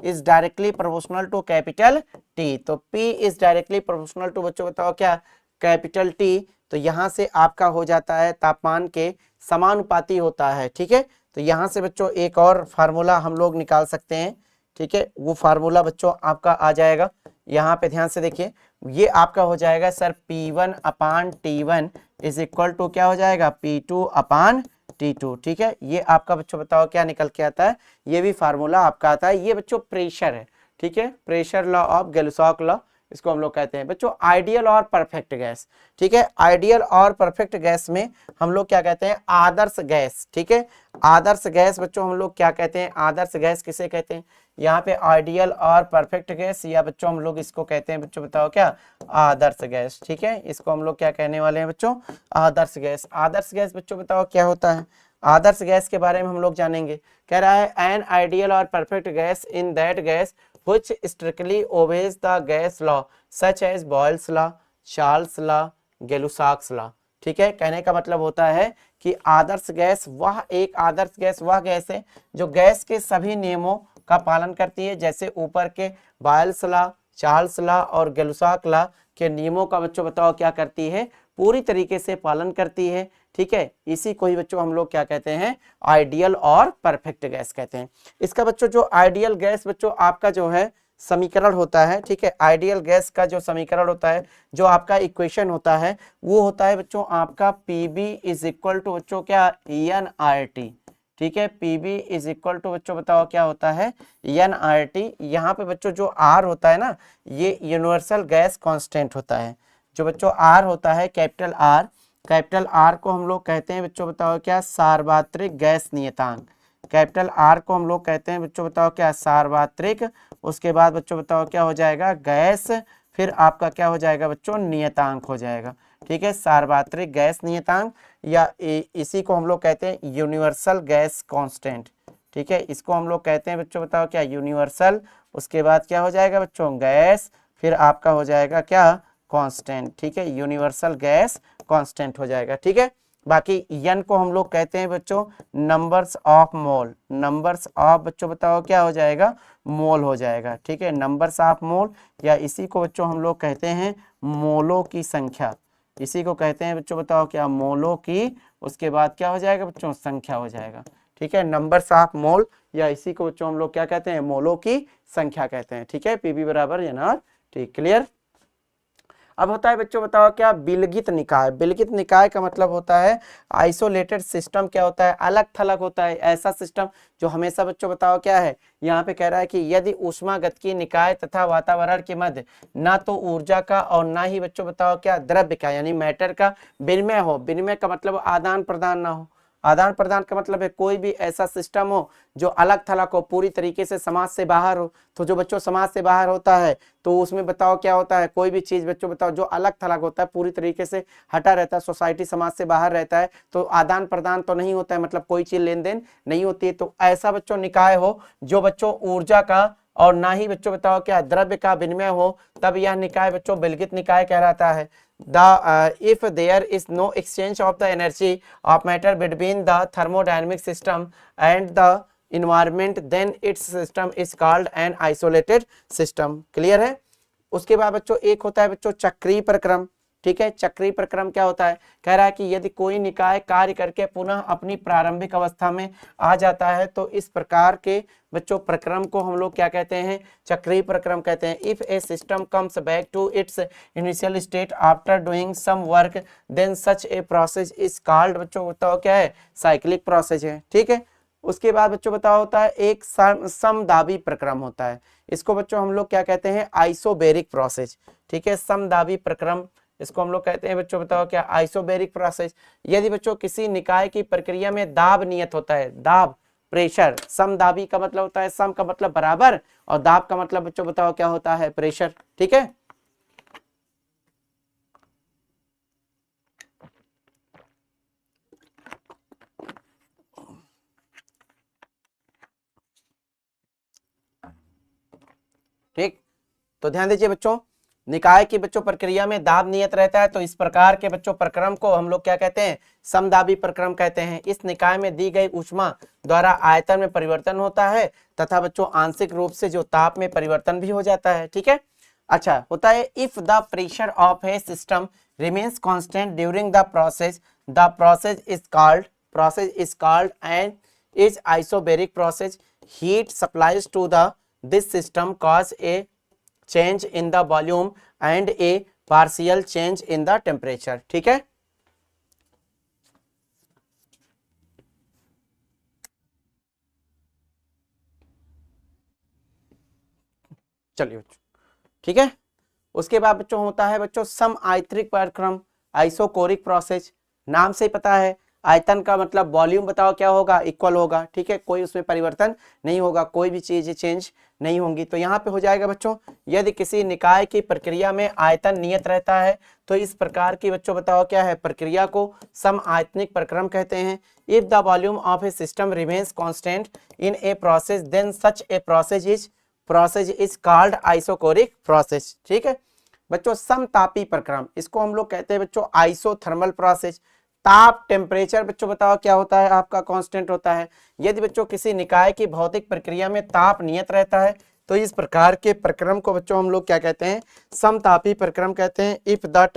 is directly proportional to capital T। तो P is directly proportional to बच्चों बताओ क्या, कैपिटल T। तो यहां से आपका हो जाता है तापमान के समानुपाती होता है, ठीक है। तो यहां से बच्चों एक और फार्मूला हम लोग निकाल सकते हैं, ठीक है, वो फार्मूला बच्चों आपका आ जाएगा यहाँ पे, ध्यान से देखिए, ये आपका हो जाएगा sir P1 upon T1 is equal to क्या हो जाएगा, P2 अपान T2, ठीक है। ये आपका बच्चों बताओ क्या निकल के आता है, ये भी फार्मूला आपका आता है। ये बच्चों प्रेशर है, ठीक है, प्रेशर लॉ ऑफ गैलुसॉक लॉ इसको हम लोग कहते हैं बच्चों। आइडियल और परफेक्ट गैस, ठीक है, आइडियल और परफेक्ट गैस में हम लोग क्या कहते हैं, आदर्श गैस, ठीक है, आदर्श गैस बच्चों हम लोग क्या कहते हैं, आदर्श गैस किसे कहते हैं, यहाँ पे आइडियल और परफेक्ट गैस, या बच्चों हम लोग इसको कहते हैं बच्चों बताओ क्या, आदर्श गैस, ठीक है, इसको हम लोग क्या कहने वाले हैं बच्चों, आदर्श गैस। आदर्श गैस बच्चों बताओ क्या होता है, आदर्श गैस के बारे में हम लोग जानेंगे। कह रहा है एन आइडियल और perfect gas in that gas which strictly obeys the gas law such as Boyle's law, Charles law, Gay Lussac's law, ठीक है। कहने का मतलब होता है कि आदर्श गैस वह गैस है जो गैस के सभी नियमों का पालन करती है, जैसे ऊपर के बॉयल्स लॉ, चार्ल्स लॉ और गैलुसॉक लॉ के नियमों का बच्चों बताओ क्या करती है, पूरी तरीके से पालन करती है, ठीक है। इसी को ही बच्चों हम लोग क्या कहते हैं, आइडियल और परफेक्ट गैस कहते हैं। इसका बच्चों जो आइडियल गैस बच्चों आपका जो है समीकरण होता है, ठीक है, आइडियल गैस का जो समीकरण होता है, जो आपका इक्वेशन होता है, वो होता है बच्चों आपका Pb इज इक्वल टू बच्चों क्या, NRT, ठीक है, Pb इज इक्वल टू बच्चों बताओ क्या होता है, NRT। यहाँ पे बच्चों जो R होता है ना, ये यूनिवर्सल गैस कांस्टेंट होता है। जो बच्चों R होता है कैपिटल R को हम लोग कहते हैं बच्चों बताओ क्या, सार्वत्रिक गैस नियतांक। कैपिटल R को हम लोग कहते हैं बच्चों बताओ क्या, सार्वत्रिक। उसके बाद बच्चों बताओ क्या हो जाएगा, गैस, फिर आपका क्या हो जाएगा बच्चों, नियतांक हो जाएगा, ठीक है, सार्वत्रिक गैस नियतांक, या इसी को हम लोग कहते हैं यूनिवर्सल गैस कांस्टेंट, ठीक है, इसको हम लोग कहते हैं बच्चों बताओ क्या, यूनिवर्सल। उसके बाद क्या हो जाएगा बच्चों, गैस, फिर आपका हो जाएगा क्या, कांस्टेंट, ठीक है, यूनिवर्सल गैस कांस्टेंट हो जाएगा, ठीक है। बाकी n को हम लोग कहते हैं बच्चों numbers of mole, numbers of बच्चों बताओ क्या हो जाएगा, मोल हो जाएगा, ठीक है, नंबर्स ऑफ मोल, या इसी को बच्चों हम लोग कहते हैं मोलों की संख्या, इसी को कहते हैं बच्चों बताओ क्या, मोलों की, उसके बाद क्या हो जाएगा बच्चों, संख्या हो जाएगा, ठीक है, नंबर्स ऑफ मोल, या इसी को बच्चों हम लोग क्या कहते हैं, मोलों की संख्या कहते हैं, ठीक है, Pb बराबर NRT, क्लियर। अब होता है बच्चों बताओ क्या, विलगित निकाय। विलगित निकाय का मतलब होता है आइसोलेटेड सिस्टम, क्या होता है, अलग थलग होता है, ऐसा सिस्टम जो हमेशा बच्चों बताओ क्या है, यहाँ पे कह रहा है कि यदि ऊष्मागतिकीय निकाय तथा वातावरण के मध्य ना तो ऊर्जा का और ना ही बच्चों बताओ क्या, द्रव्य का यानी मैटर का विनिमय हो, विनिमय का मतलब आदान प्रदान ना हो, आदान प्रदान का मतलब है कोई भी ऐसा सिस्टम हो जो अलग थलग हो, पूरी तरीके से समाज से बाहर हो। तो जो बच्चों समाज से बाहर होता है तो उसमें बताओ क्या होता है, कोई भी चीज बच्चों बताओ जो अलग थलग होता है, पूरी तरीके से हटा रहता है, सोसाइटी समाज से बाहर रहता है, तो आदान प्रदान तो नहीं होता है, मतलब कोई चीज लेन देन नहीं होती है। तो ऐसा बच्चों निकाय हो जो बच्चों ऊर्जा का और ना ही बच्चों बताओ क्या, द्रव्य का विनिमय हो, तब यह निकाय बच्चों विलगित निकाय कहलाता है। If there is no exchange of the energy of matter between the thermodynamic system and the environment, then its system is called an isolated system, clear है। उसके बाद बच्चों एक होता है बच्चों चक्रीय प्रक्रम, ठीक है, चक्रीय प्रक्रम क्या होता है, कह रहा है कि यदि कोई निकाय कार्य करके पुनः अपनी प्रारंभिक अवस्था में आ जाता है तो इस प्रकार के बच्चों प्रक्रम को हम लोग क्या कहते हैं, चक्रीय प्रक्रम कहते हैं। If a system comes back to its initial state after doing some work, then such a process is called, बच्चों बताओ क्या है, साइक्लिक प्रोसेस है, ठीक है। उसके बाद बच्चों बताओ होता है एक समदाबी प्रक्रम होता है, इसको बच्चों हम लोग क्या कहते हैं, आइसोबेरिक प्रोसेस, ठीक है, समदाबी प्रक्रम इसको हम लोग कहते हैं बच्चों बताओ क्या, आइसोबैरिक प्रोसेस। यदि बच्चों किसी निकाय की प्रक्रिया में दाब नियत होता है, दाब प्रेशर, समदाबी का मतलब होता है, सम का मतलब बराबर और दाब का मतलब बच्चों बताओ क्या होता है, प्रेशर। ठीक है, ठीक। तो ध्यान दीजिए बच्चों, निकाय की बच्चों प्रक्रिया में दाब नियत रहता है, तो इस प्रकार के बच्चों प्रक्रम को हम लोग क्या कहते हैं, समदाबी प्रक्रम कहते हैं। इस निकाय में दी गई ऊष्मा द्वारा आयतन में परिवर्तन होता है तथा बच्चों आंशिक रूप से जो ताप में परिवर्तन भी हो जाता है। ठीक है, अच्छा होता है, if the pressure of a system remains constant during the process is called and is isobaric process. Heat supplies to the this system cause a change in the volume and a partial change in the temperature। ठीक है, चलिए बच्चों, ठीक है। उसके बाद बच्चों होता है बच्चों सम आयतनिक प्रक्रम, आइसोकोरिक प्रोसेस। नाम से ही पता है, आयतन का मतलब वॉल्यूम बताओ क्या होगा, इक्वल होगा। ठीक है, कोई उसमें परिवर्तन नहीं होगा, कोई भी चीज चेंज नहीं होंगी। तो यहाँ पे हो जाएगा बच्चों, यदि किसी निकाय की प्रक्रिया में आयतन नियत रहता है तो इस प्रकार की बच्चों बताओ क्या है, प्रक्रिया को सम आयतनिक प्रक्रम कहते हैं। If the volume of a system remains constant in a process then such a process is called isochoric process. ठीक है बच्चों, समतापी प्रक्रम, इसको हम लोग कहते हैं बच्चों आइसोथर्मल प्रोसेस। ताप टेम्परेचर बच्चों बताओ क्या होता है, आपका कांस्टेंट होता है। यदि बच्चों किसी निकाय की भौतिक प्रक्रिया में ताप नियत रहता है तो इस प्रकार के प्रक्रम को बच्चों हम लोग क्या कहते हैं, समतापी प्रक्रम कहते हैं। If the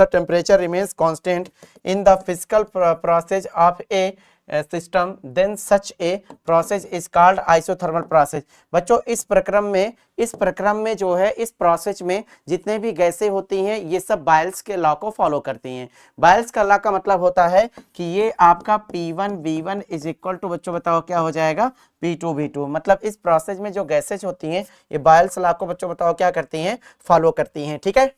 temperature remains constant in the physical process of a system then such a process is called isothermal process. बच्चों इस प्रक्रम में जो है, इस प्रोसेस में जितने भी गैसें होती हैं ये सब बायल्स के लॉ को फॉलो करती हैं। बायल्स का लॉ का मतलब होता है कि ये आपका P1 V1 is equal to बच्चों बताओ क्या हो जाएगा, P2 V2। मतलब इस प्रोसेस में जो गैसेज होती हैं ये बायल्स लॉ को बच्चों बताओ क्या करती हैं, फॉलो करती हैं। ठीक है,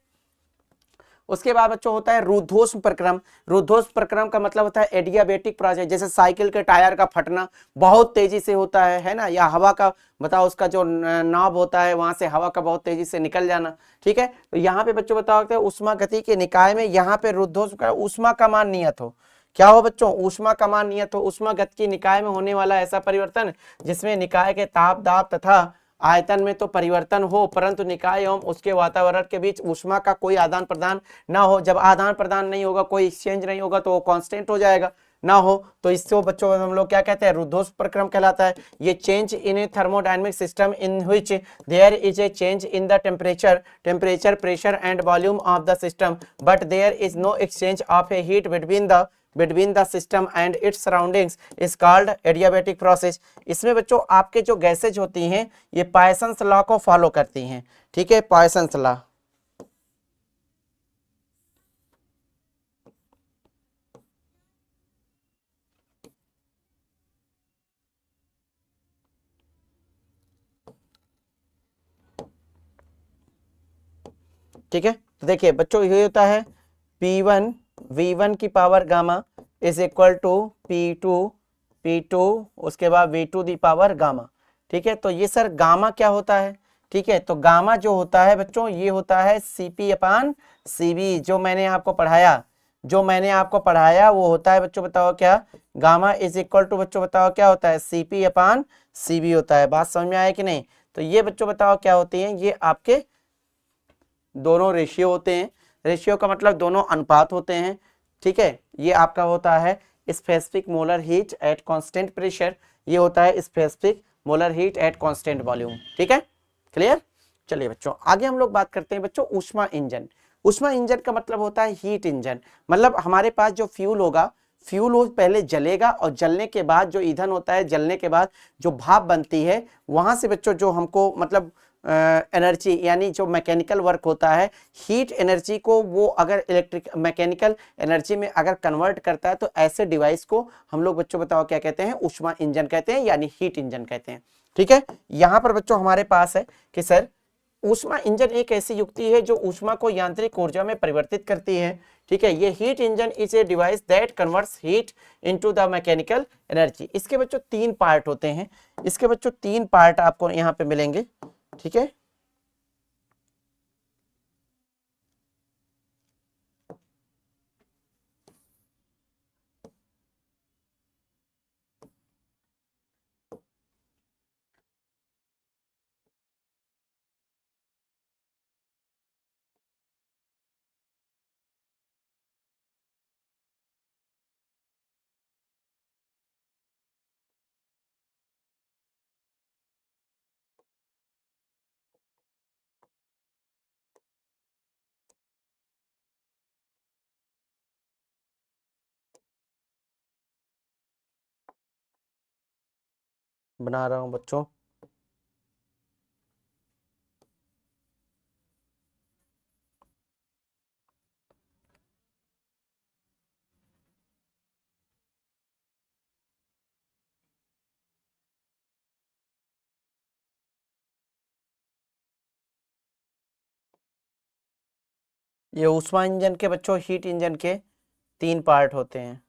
उसके बाद बच्चों होता है रुद्धोष्म प्रक्रम। रुद्धोष्म प्रक्रम का मतलब होता है एडियाबेटिक प्रोसेस। जैसे साइकिल के टायर का फटना बहुत तेजी से होता है ना, या हवा का बताओ उसका जो नॉब होता है वहां से हवा का बहुत तेजी से निकल जाना। ठीक है, तो यहाँ पे बच्चों बताओ ऊष्मा गति के निकाय में यहाँ पे रुद्धोष्म का ऊष्मा का मान नियत हो, क्या हो बच्चों, ऊष्मा का मान नियत हो। ऊष्मा गति की निकाय में होने वाला ऐसा परिवर्तन जिसमें निकाय के ताप दाब तथा आयतन में तो परिवर्तन हो परंतु निकाय एवं उसके वातावरण के बीच ऊष्मा का कोई आदान प्रदान ना हो। जब आदान प्रदान नहीं होगा, कोई एक्सचेंज नहीं होगा तो वो कांस्टेंट हो जाएगा, ना हो तो इससे बच्चों हम लोग क्या कहते हैं, रुद्धोष्म प्रक्रम कहलाता है। ये change in a thermodynamic system in which there is a change in the temperature pressure and volume of the system but there is no exchange of a heat between the system and its surroundings is called adiabatic process। इसमें बच्चों आपके जो gases होती हैं ये पॉइसन्स law को follow करती हैं। ठीक है, पॉइसन्स लॉ। ठीक है, तो देखिए बच्चों ये होता है P1 V1 की power gamma is equal to P2 उसके बाद V2 दी पावर गामा। ठीक है, तो ये सर गामा क्या होता है। ठीक है, तो गामा जो होता है बच्चों ये होता है Cp अपान Cv। जो मैंने आपको पढ़ाया वो होता है बच्चों बताओ क्या, गामा इज इक्वल टू बच्चों बताओ क्या होता है, Cp अपान Cv होता है। बात समझ में आया कि नहीं। तो ये बच्चों बताओ क्या होती हैं, ये आपके दोनों रेशियो होते हैं। रेशियो का मतलब दोनों अनुपात होते हैं। ठीक है, ये आपका होता है specific molar heat at constant pressure, ये होता है specific molar heat at constant volume. ठीक है, क्लियर। चलिए बच्चों आगे हम लोग बात करते हैं बच्चों ऊष्मा इंजन। ऊष्मा इंजन का मतलब होता है हीट इंजन। मतलब हमारे पास जो फ्यूल होगा, फ्यूल वो पहले जलेगा और जलने के बाद जो ईंधन होता है, जलने के बाद जो भाप बनती है वहां से बच्चों जो हमको मतलब एनर्जी यानी जो मैकेनिकल वर्क होता है, हीट एनर्जी को वो अगर इलेक्ट्रिक मैकेनिकल एनर्जी में अगर कन्वर्ट करता है तो ऐसे डिवाइस को हम लोग बच्चों बताओ क्या कहते हैं, ऊष्मा इंजन कहते हैं यानी हीट इंजन कहते हैं। ठीक है, यहां पर बच्चों हमारे पास है कि सर ऊष्मा इंजन एक ऐसी युक्ति है जो ऊष्मा को यांत्रिक ऊर्जा में परिवर्तित करती है। ठीक है, ये heat engine is a device that converts heat into the mechanical energy. इसके बच्चों 3 पार्ट होते हैं, इसके बच्चों 3 पार्ट आपको यहाँ पे मिलेंगे। ठीक है, बना रहा हूं बच्चों। ये ऊष्मा इंजन के बच्चों हीट इंजन के 3 पार्ट होते हैं।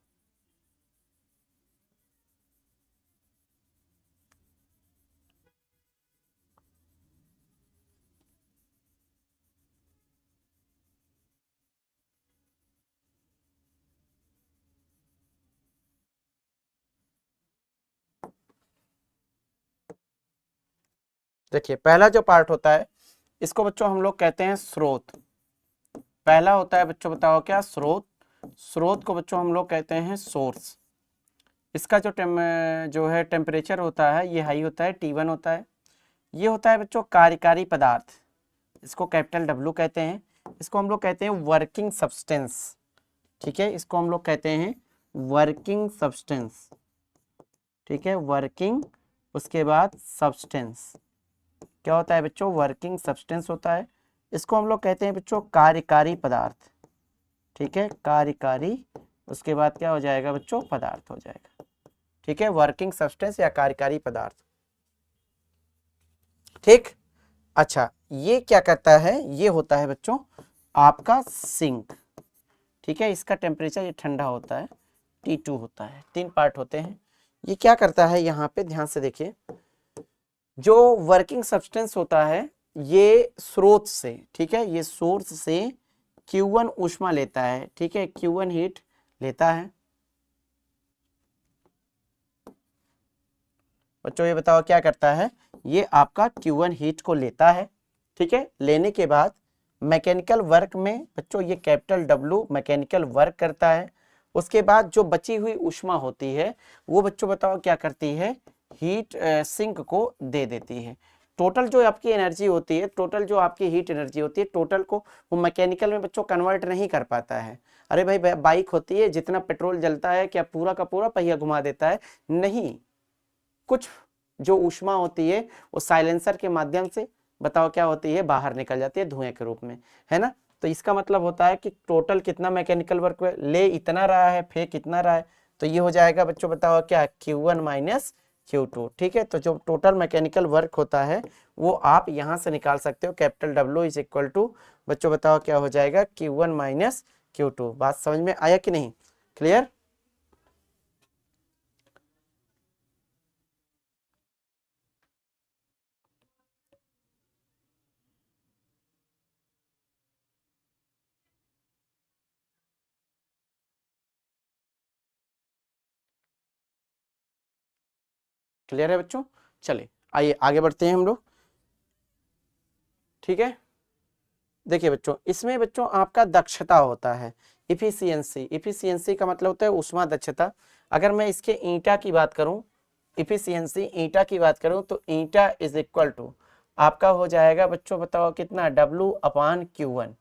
देखिए पहला जो पार्ट होता है इसको बच्चों हम लोग कहते हैं स्रोत। पहला होता है बच्चों बताओ क्या, स्रोत। स्रोत को बच्चों हम लोग कहते हैं सोर्स। इसका जो है टेम्परेचर होता है ये हाई होता है, T1 होता है। ये होता है बच्चों कार्यकारी पदार्थ, इसको कैपिटल W कहते हैं। इसको हम लोग कहते हैं वर्किंग सब्सटेंस। ठीक है, इसको हम लोग कहते हैं वर्किंग सब्सटेंस। ठीक है, वर्किंग, उसके बाद सब्सटेंस क्या होता है बच्चों, वर्किंग सब्सटेंस होता है। इसको हम लोग कहते हैं बच्चों कार्यकारी पदार्थ। ठीक है, कार्यकारी, उसके बाद क्या हो जाएगा बच्चों, पदार्थ हो जाएगा। ठीक है, वर्किंग सब्सटेंस या कार्यकारी पदार्थ। ठीक, अच्छा ये क्या करता है, ये होता है बच्चों आपका सिंक। ठीक है, इसका टेम्परेचर ये ठंडा होता है, T2 होता है। 3 पार्ट होते हैं। ये क्या करता है, यहाँ पे ध्यान से देखिए, जो वर्किंग सब्सटेंस होता है ये स्रोत से, ठीक है, ये सोर्स से Q1 ऊष्मा लेता है। ठीक है, Q1 हीट लेता है। बच्चों ये बताओ क्या करता है, ये आपका Q1 हीट को लेता है। ठीक है, लेने के बाद मैकेनिकल वर्क में बच्चों ये कैपिटल W मैकेनिकल वर्क करता है। उसके बाद जो बची हुई ऊष्मा होती है वो बच्चों बताओ क्या करती है, हीट सिंक को दे देती है। टोटल जो आपकी एनर्जी होती है, टोटल जो आपकी हीट एनर्जी होती है, टोटल को वो मैकेनिकल में बच्चों कन्वर्ट नहीं कर पाता है। अरे भाई बाइक होती है, जितना पेट्रोल जलता है क्या पूरा का पूरा पहिया घुमा देता है? नहीं, कुछ जो ऊष्मा होती है वो साइलेंसर के माध्यम से बताओ क्या होती है, बाहर निकल जाती है धुएं के रूप में, है ना। तो इसका मतलब होता है कि टोटल कितना मैकेनिकल वर्क ले इतना रहा है, फेंक कितना रहा है, तो ये हो जाएगा बच्चों बताओ क्या, Q1 माइनस Q2। ठीक है, तो जो टोटल मैकेनिकल वर्क होता है वो आप यहां से निकाल सकते हो, capital W is equal to बच्चों बताओ क्या हो जाएगा, Q1 माइनस Q2। बात समझ में आया कि नहीं, क्लियर? क्लियर है बच्चों? चलिए आइए आगे बढ़ते हैं हम लोग। ठीक है, देखिए बच्चों इसमें बच्चों आपका दक्षता होता है, इफिशियंसी। इफिशियंसी का मतलब होता है ऊष्मा दक्षता। अगर मैं इसके ईंटा की बात करूं, इफिशियंसी ईंटा की बात करूं तो ईंटा इज इक्वल टू आपका हो जाएगा बच्चों बताओ कितना, W अपान Q1।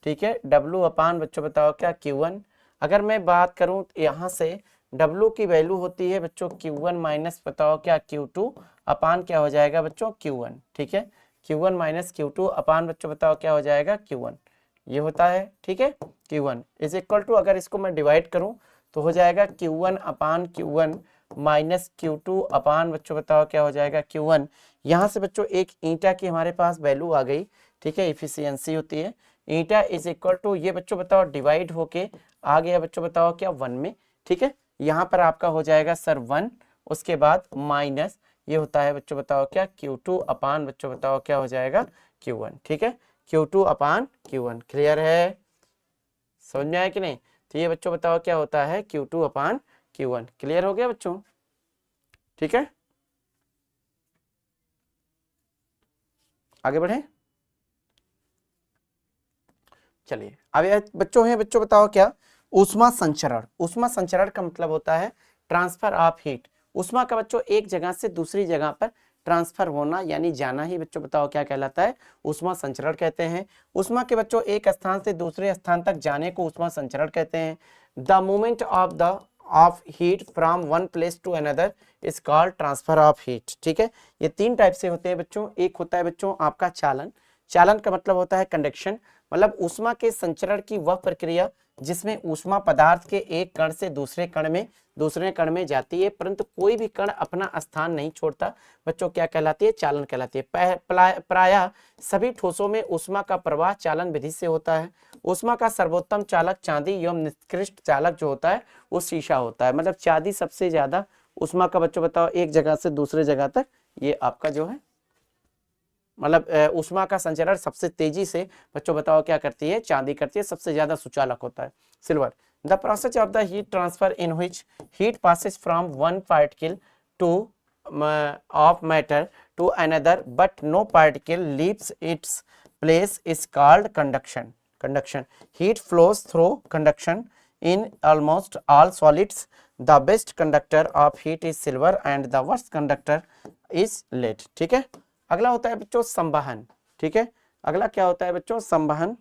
ठीक है, W अपान बच्चों बताओ क्या, Q1। अगर मैं बात करूं यहाँ से W की वैल्यू होती है बच्चों Q1 माइनस बताओ क्या, Q2 अपान क्या हो जाएगा बच्चों, Q1। ठीक है, Q1 माइनस Q2 अपान बच्चों बताओ क्या हो जाएगा, Q1। ये होता है। ठीक है, Q1 इज इक्वल टू, अगर इसको मैं डिवाइड करूं तो हो जाएगा Q1 अपान Q1 माइनस Q2 अपान बच्चों बताओ क्या हो जाएगा Q1। यहाँ से बच्चों एक ईंटा की हमारे पास वैल्यू आ गई, ठीक है, इफिशियंसी होती है ईंटा इज इक्वल टू, ये बच्चों बताओ डिवाइड होके आ गया बच्चों बताओ क्या 1 में, ठीक है। यहाँ पर आपका हो जाएगा सर 1, उसके बाद माइनस ये होता है बच्चों बताओ क्या Q2 अपान बच्चों बताओ क्या हो जाएगा Q1, ठीक है, Q2 अपान Q1। क्लियर है, समझ में आया कि नहीं? तो ये बच्चों बताओ क्या होता है Q2 अपान Q1। क्लियर हो गया बच्चों, ठीक है, आगे बढ़े। चलिए अब ये बच्चों है, बच्चों बताओ क्या ऊष्मा संचरण। ऊष्मा संचरण का मतलब होता है ट्रांसफर ऑफ हीट। ऊष्मा का बच्चों एक जगह से दूसरी जगह पर ट्रांसफर होना यानी जाना ही बच्चों बताओ क्या कहलाता है, ऊष्मा संचरण कहते हैं। ऊष्मा के बच्चों एक स्थान से दूसरे स्थान तक जाने को ऊष्मा संचरण कहते हैं। The movement of heat from one place to another is called transfer of heat, ठीक है। ये 3 टाइप से होते हैं बच्चों। एक होता है बच्चों आपका चालन। चालन का मतलब होता है कंडक्शन, मतलब ऊष्मा के संचरण की वह प्रक्रिया जिसमें ऊष्मा पदार्थ के एक कण से दूसरे कण में जाती है, परंतु कोई भी कण अपना स्थान नहीं छोड़ता, बच्चों क्या कहलाती है, चालन कहलाती है। प्रायः सभी ठोसों में ऊष्मा का प्रवाह चालन विधि से होता है। ऊष्मा का सर्वोत्तम चालक चांदी एवं निकृष्ट चालक जो होता है वो शीशा होता है। मतलब चांदी सबसे ज्यादा ऊष्मा का बच्चों बताओ एक जगह से दूसरे जगह तक ये आपका जो है मतलब ऊष्मा का संचरण सबसे तेजी से बच्चों बताओ क्या करती है, चांदी करती है, सबसे ज्यादा सुचालक होता है silver. The process of the heat transfer in which heat passes from one particle to of matter to another but no particle leaves its place is called conduction. Conduction heat flows through conduction in almost all solids. The best conductor of heat is silver and the worst conductor is lead, ठीक है। अगला होता है बच्चों संवहन, ठीक है। अगला क्या होता है बच्चों, संवहन।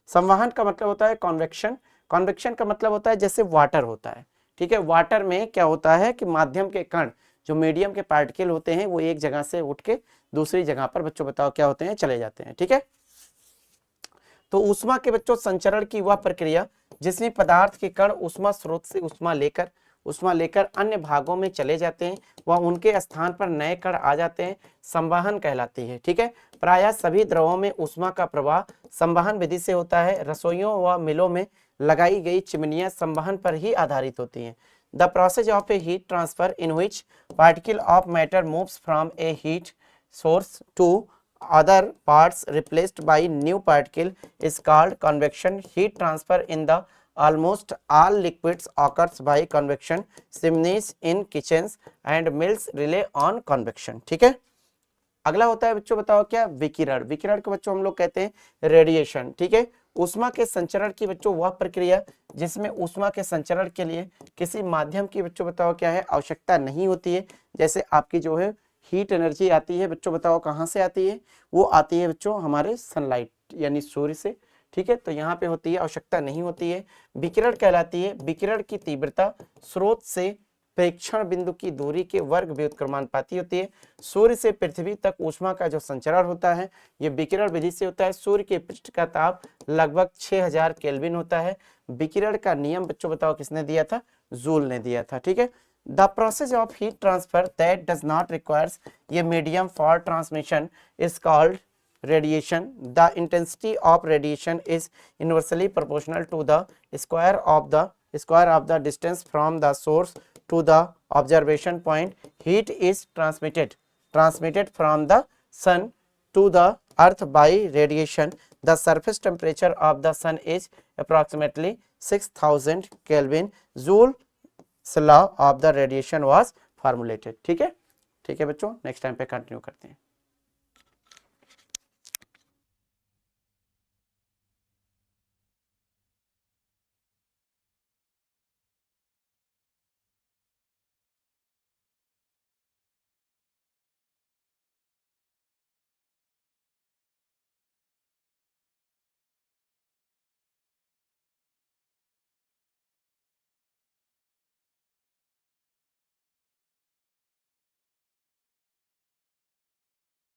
संवहन का मतलब होता है कॉन्वेक्शन। कॉन्वेक्शन का मतलब होता है जैसे वाटर होता है, ठीक है। वाटर में क्या होता है कि माध्यम के कण जो मीडियम के पार्टिकल होते हैं वो एक जगह से उठ के दूसरी जगह पर बच्चों बताओ क्या होते हैं, चले जाते हैं, ठीक है। तो ऊष्मा के बच्चों संचरण की वह प्रक्रिया जिसमें पदार्थ के कण ऊष्मा स्रोत से ऊष्मा लेकर अन्य भागों में चले जाते हैं, वह उनके स्थान पर नए कण आ जाते हैं, संवहन कहलाती है, ठीक है। प्रायः सभी द्रवों में ऊष्मा का प्रवाह संवहन विधि से होता है। रसोइयों व मिलों में लगाई गई चिमनियां संवहन पर ही आधारित होती हैं। The process of a heat transfer in which particle of matter moves from A heat source to other parts replaced by new particle is called convection. Heat transfer in the almost all liquids occurs by convection. Chimneys in kitchens and mills rely on convection, ठीक है। अगला होता है बच्चों बताओ क्या, विकिरण। विकिरण को बच्चों हम लोग कहते हैं रेडिएशन, ठीक है। ऊष्मा के संचरण की बच्चों वह प्रक्रिया जिसमें ऊष्मा के संचरण के लिए किसी माध्यम की बच्चों बताओ क्या है, आवश्यकता नहीं होती है। जैसे आपकी जो है हीट एनर्जी आती है बच्चों बताओ कहाँ से आती है, वो आती है बच्चों हमारे सनलाइट यानी सूर्य से, ठीक है। तो यहाँ पे होती है, आवश्यकता नहीं होती है। विकिरण कहलाती है विकिरण की तीव्रता स्रोत से प्रेक्षण बिंदु की दूरी के वर्ग व्युत्क्रमानुपाती होती है। सूर्य से पृथ्वी तक ऊष्मा का जो संचरण होता है ये विकिरण विधि से होता है। सूर्य के पृष्ठ का ताप लगभग 6000 केल्विन होता है। विकिरण का नियम बच्चों बताओ किसने दिया था, जूल ने दिया था, ठीक है। The process of heat transfer that does not requires a medium for transmission is called radiation. The intensity of radiation is inversely proportional to the square of the distance from the source to the observation point. Heat is transmitted from the sun to the earth by radiation. The surface temperature of the sun is approximately 6000 Kelvin. Joule's law of the radiation was formulated, ठीक है। ठीक है बच्चों, next time पे continue करते हैं।